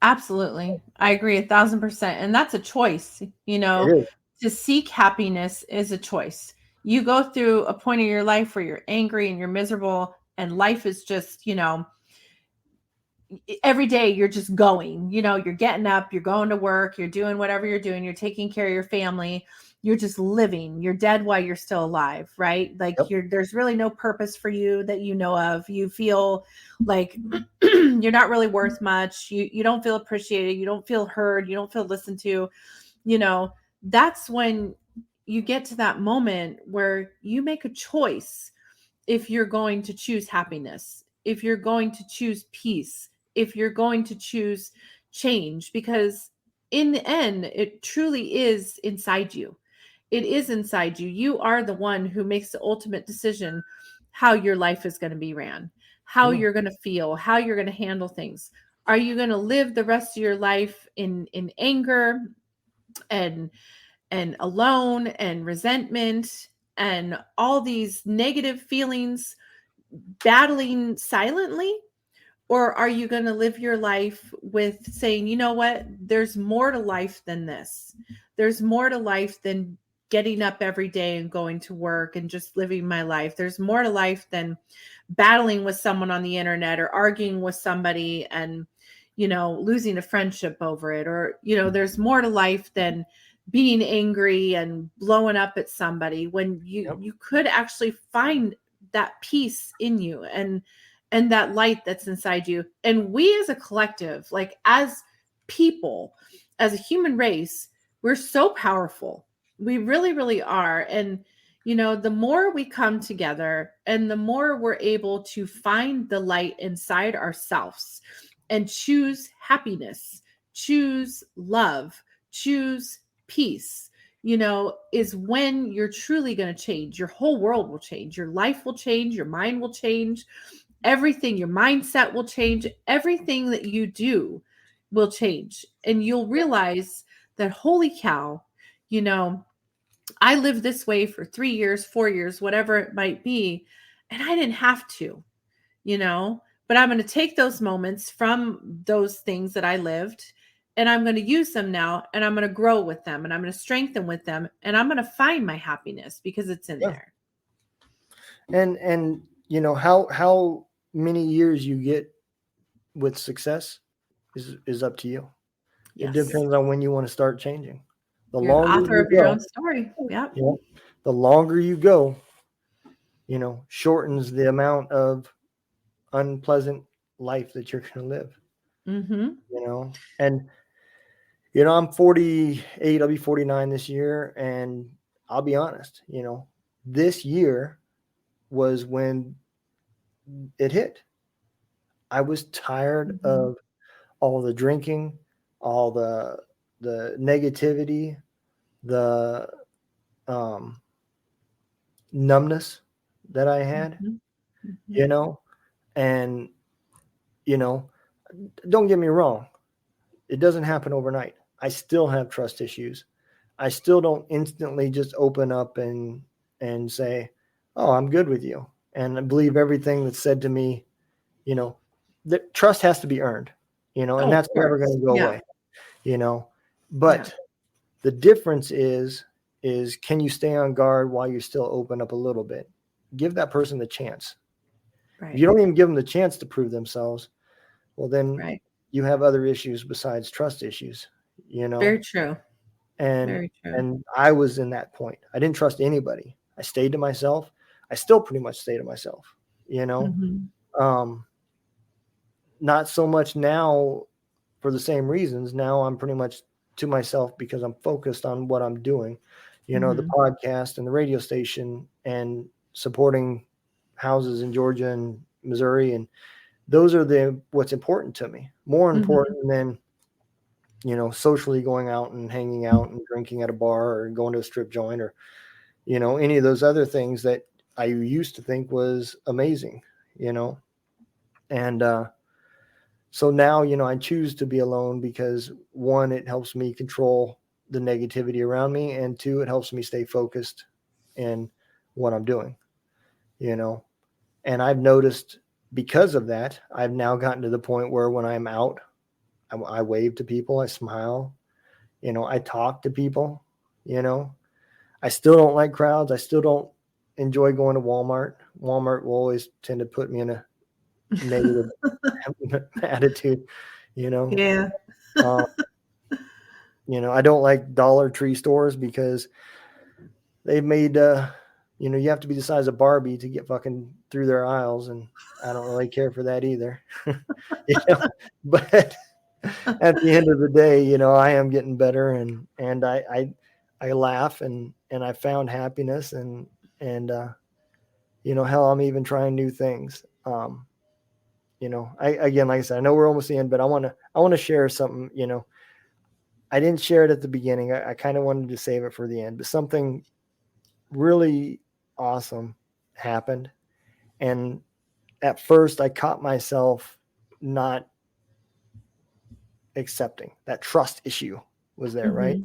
Absolutely. I agree 1,000%. And that's a choice, It is. to seek happiness is a choice. You go through a point in your life where you're angry and you're miserable, and life is just, every day you're just going, you're getting up, you're going to work, you're doing whatever you're doing, you're taking care of your family, you're just living, you're dead while you're still alive, right? Like Yep. there's really no purpose for you that you know of. You feel like you're not really worth much. You don't feel appreciated. You don't feel heard. You don't feel listened to. That's when you get to that moment where you make a choice if you're going to choose happiness, if you're going to choose peace, if you're going to choose change, because in the end, it truly is inside you. It is inside you. You are the one who makes the ultimate decision how your life is going to be ran, how you're going to feel, how you're going to handle things. Are you going to live the rest of your life in anger and alone and resentment and all these negative feelings battling silently? Or are you going to live your life with saying, you know what, there's more to life than this. There's more to life than getting up every day and going to work and just living my life. There's more to life than battling with someone on the internet or arguing with somebody and, losing a friendship over it. Or, there's more to life than being angry and blowing up at somebody, when you could actually find that peace in you and that light that's inside you. And we as a collective, like as people, as a human race, we're so powerful. We really, really are. And, the more we come together and the more we're able to find the light inside ourselves and choose happiness, choose love, choose peace, is when you're truly going to change. Your whole world will change. Your life will change. Your mind will change. Everything, your mindset will change. Everything that you do will change. And you'll realize that, holy cow, I lived this way for 3 years, 4 years, whatever it might be. And I didn't have to, but I'm going to take those moments from those things that I lived, and I'm going to use them now, and I'm going to grow with them, and I'm going to strengthen with them, and I'm going to find my happiness because it's in there. And how many years you get with success is up to you. Yes. It depends on when you want to start changing. You're the author of your own story. Yep. The longer you go, shortens the amount of unpleasant life that you're going to live. Mm-hmm. And I'm 48. I'll be 49 this year, and I'll be honest. This year was when it hit. I was tired of all the drinking, all the negativity, the numbness that I had, and don't get me wrong, it doesn't happen overnight. I still have trust issues. I still don't instantly just open up and say, oh, I'm good with you, and I believe everything that's said to me. That trust has to be earned, and that's never going to go away, but the difference is can you stay on guard while you're still open up a little bit? Give that person the chance. Right. If you don't even give them the chance to prove themselves, well, then you have other issues besides trust issues, Very true. And, Very true. And I was in that point. I didn't trust anybody. I stayed to myself. I still pretty much stay to myself, not so much now for the same reasons. Now I'm pretty much to myself because I'm focused on what I'm doing, the podcast and the radio station and supporting houses in Georgia and Missouri. And those are what's important to me, more important than, socially going out and hanging out and drinking at a bar or going to a strip joint or, any of those other things that I used to think was amazing, and, so now, I choose to be alone because 1, it helps me control the negativity around me. And 2, it helps me stay focused in what I'm doing, and I've noticed because of that, I've now gotten to the point where when I'm out, I wave to people, I smile, I talk to people, You know, I still don't like crowds. I still don't enjoy going to Walmart. Walmart will always tend to put me in a negative attitude, you know. Yeah. You know, I don't like Dollar Tree stores because they've made, you know, you have to be the size of Barbie to get fucking through their aisles, and I don't really care for that either. You know, but at the end of the day, you know, I am getting better, and I laugh, and I found happiness, and you know, hell, I'm even trying new things. You know, again, like I said, I know we're almost the end, but I want to share something. You know, I didn't share it at the beginning. I kind of wanted to save it for the end, but something really awesome happened. And at first I caught myself not accepting that trust issue was there, right?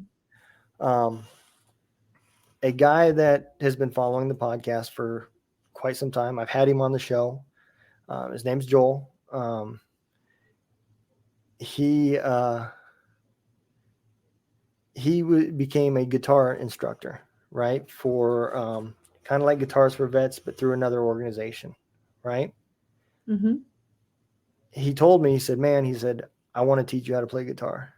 A guy that has been following the podcast for quite some time. I've had him on the show. His name's Joel. He became a guitar instructor, right? For kind of like Guitars for Vets, but through another organization, right? Mm-hmm. He told me, he said, man, he said, I want to teach you how to play guitar.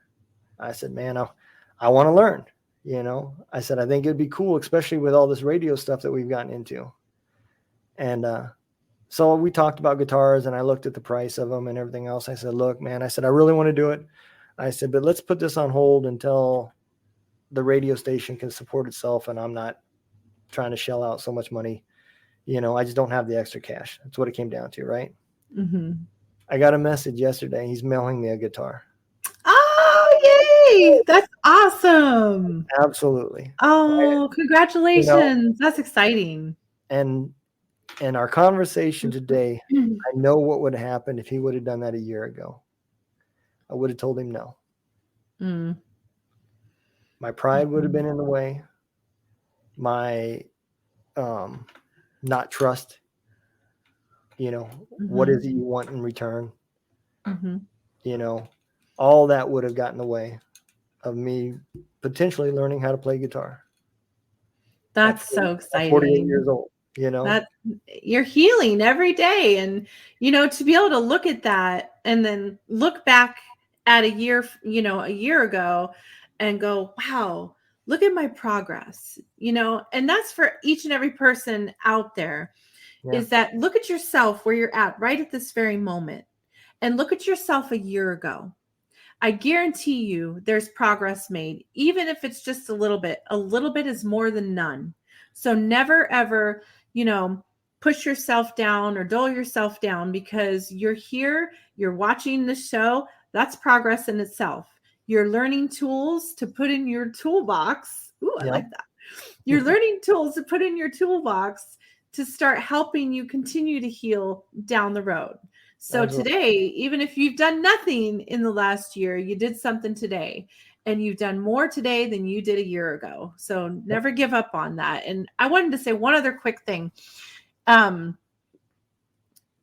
I said, man, I want to learn, you know. I said, I think it'd be cool, especially with all this radio stuff that we've gotten into. And so we talked about guitars, and I looked at the price of them and everything else. I said, look, man, I said, I really want to do it. I said, but let's put this on hold until the radio station can support itself, and I'm not trying to shell out so much money. You know, I just don't have the extra cash. That's what it came down to, right? Mm-hmm. I got a message yesterday. He's mailing me a guitar. Oh, yay! That's awesome. Absolutely. Oh, congratulations. You know, that's exciting. And our conversation today, I know what would have happened if he would have done that a year ago. I would have told him no. Mm. My pride would have been in the way. My not trust. You know, what is it you want in return? You know, all that would have gotten in the way of me potentially learning how to play guitar. That's so exciting. I'm 48 years old, you know. That you're healing every day. And, you know, to be able to look at that and then look back at a year ago and go, wow, look at my progress, you know. And that's for each and every person out there. Yeah. Is that look at yourself where you're at right at this very moment, and look at yourself a year ago. I guarantee you there's progress made, even if it's just a little bit. A little bit is more than none. So never, ever, you know, push yourself down or dull yourself down because you're here, you're watching the show. That's progress in itself. You're learning tools to put in your toolbox. Ooh, I like that. You're learning tools to put in your toolbox to start helping you continue to heal down the road. So today, even if you've done nothing in the last year, you did something today, and you've done more today than you did a year ago. So never give up on that. And I wanted to say one other quick thing.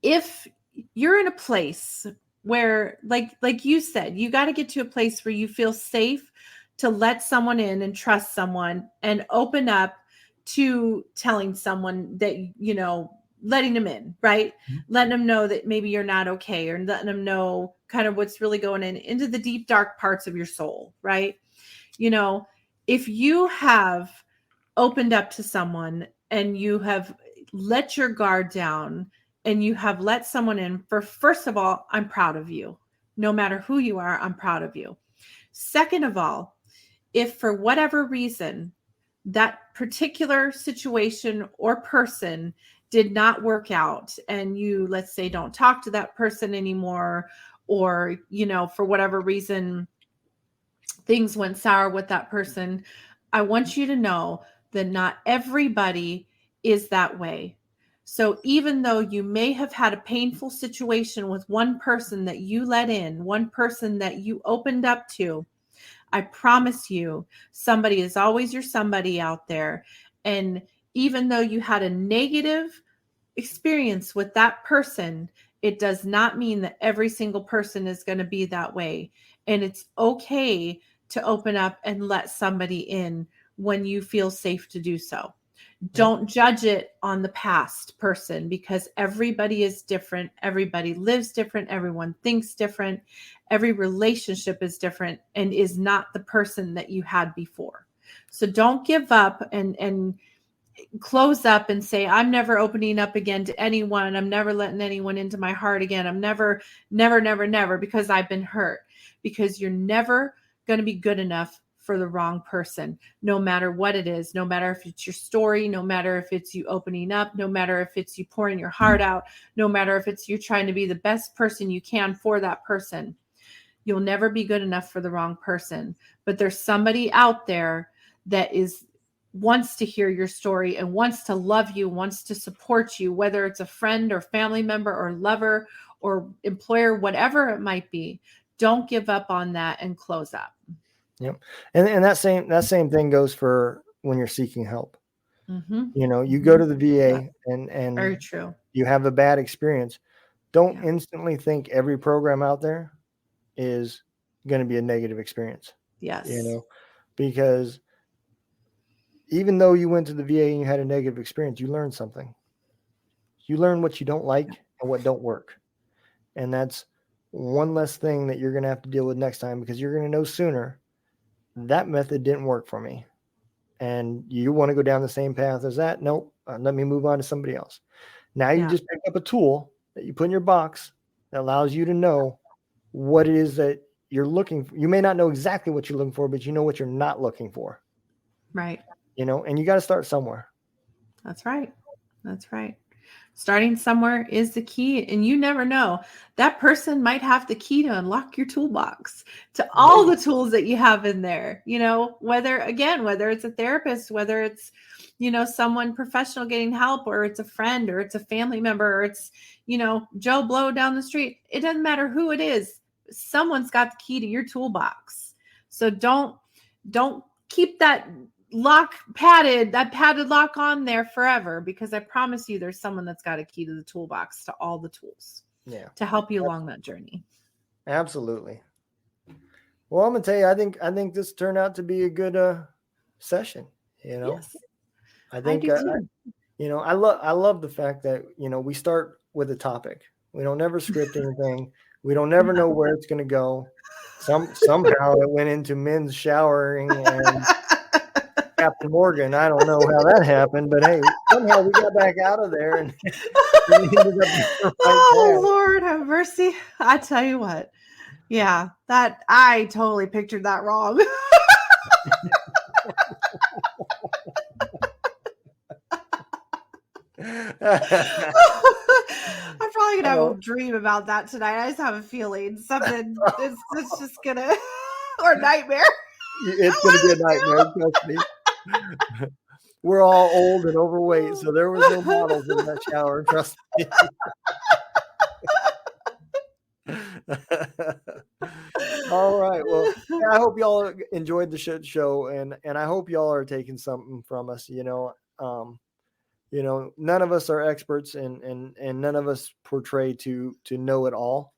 If you're in a place where, like you said, you got to get to a place where you feel safe to let someone in and trust someone and open up to telling someone that, you know, letting them in, right? Mm-hmm. Letting them know that maybe you're not okay, or letting them know kind of what's really going into the deep, dark parts of your soul, right? You know, if you have opened up to someone and you have let your guard down and you have let someone in, first of all, I'm proud of you. No matter who you are, I'm proud of you. Second of all, if for whatever reason that particular situation or person did not work out and you, let's say, don't talk to that person anymore, or, you know, for whatever reason, things went sour with that person, I want you to know that not everybody is that way. So even though you may have had a painful situation with one person that you let in, one person that you opened up to, I promise you, somebody is always your somebody out there. And even though you had a negative experience with that person, it does not mean that every single person is going to be that way. And it's okay to open up and let somebody in when you feel safe to do so. Don't judge it on the past person, because everybody is different. Everybody lives different. Everyone thinks different. Every relationship is different and is not the person that you had before. So don't give up and close up and say, I'm never opening up again to anyone. I'm never letting anyone into my heart again. I'm never, because I've been hurt. Because you're never going to be good enough for the wrong person, no matter what it is, no matter if it's your story, no matter if it's you opening up, no matter if it's you pouring your heart out, no matter if it's you trying to be the best person you can for that person. You'll never be good enough for the wrong person. But there's somebody out there that wants to hear your story and wants to love you, wants to support you, whether it's a friend or family member or lover or employer, whatever it might be. Don't give up on that and close up. Yep. And that same thing goes for when you're seeking help. Mm-hmm. You know, you go to the VA and very true. You have a bad experience. Don't instantly think every program out there is going to be a negative experience. Yes. You know, because even though you went to the VA and you had a negative experience, you learned something. You learn what you don't like and what don't work. And that's one less thing that you're going to have to deal with next time, because you're going to know sooner that method didn't work for me. And you want to go down the same path as that? Nope. Let me move on to somebody else. Now you just pick up a tool that you put in your box that allows you to know what it is that you're looking for. You may not know exactly what you're looking for, but you know what you're not looking for. Right. You know, and you got to start somewhere. That's right. That's right. Starting somewhere is the key. And you never know. That person might have the key to unlock your toolbox to all the tools that you have in there. You know, whether it's a therapist, whether it's, you know, someone professional getting help, or it's a friend, or it's a family member, or it's, you know, Joe Blow down the street. It doesn't matter who it is. Someone's got the key to your toolbox. So don't keep that padded lock on there forever, because I promise you there's someone that's got a key to the toolbox to all the tools to help you along that journey. Absolutely. Well, I'm gonna tell you, I think this turned out to be a good session. You know, yes, I think you know, I love the fact that, you know, we start with a topic. We don't never script anything. We don't never know where it's gonna go. Somehow it went into men's showering and Captain Morgan. I don't know how that happened, but hey, somehow we got back out of there and oh Lord have mercy. I tell you what. Yeah, that I totally pictured that wrong. I'm probably gonna have a dream about that tonight. I just have a feeling something it's just gonna or nightmare. It's gonna be a nightmare, trust me. We're all old and overweight, so there was no models in that shower, trust me. All right. Well, I hope y'all enjoyed the show, and I hope y'all are taking something from us. You know, none of us are experts, and none of us portray to know it all,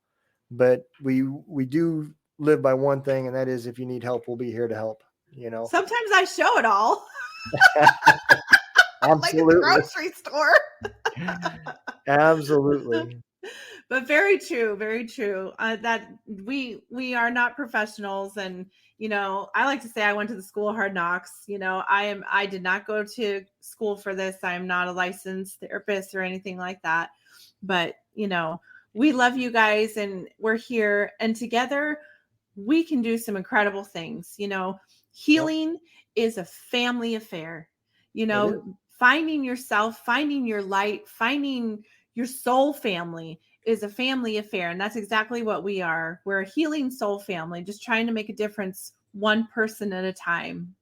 but we do live by one thing, and that is, if you need help, we'll be here to help. You know, sometimes I show it all. Absolutely. Like at the grocery store. Absolutely. But very true, very true. That we are not professionals, and you know, I like to say I went to the school of hard knocks. You know, I did not go to school for this. I am not a licensed therapist or anything like that. But you know, we love you guys, and we're here, and together we can do some incredible things. You know, healing is a family affair. You know, finding yourself, finding your light, finding your soul family is a family affair. And that's exactly what we are. We're a healing soul family, just trying to make a difference one person at a time.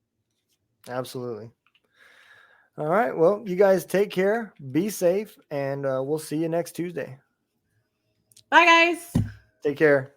Absolutely. All right. Well, you guys take care, be safe, and we'll see you next Tuesday. Bye, guys. Take care.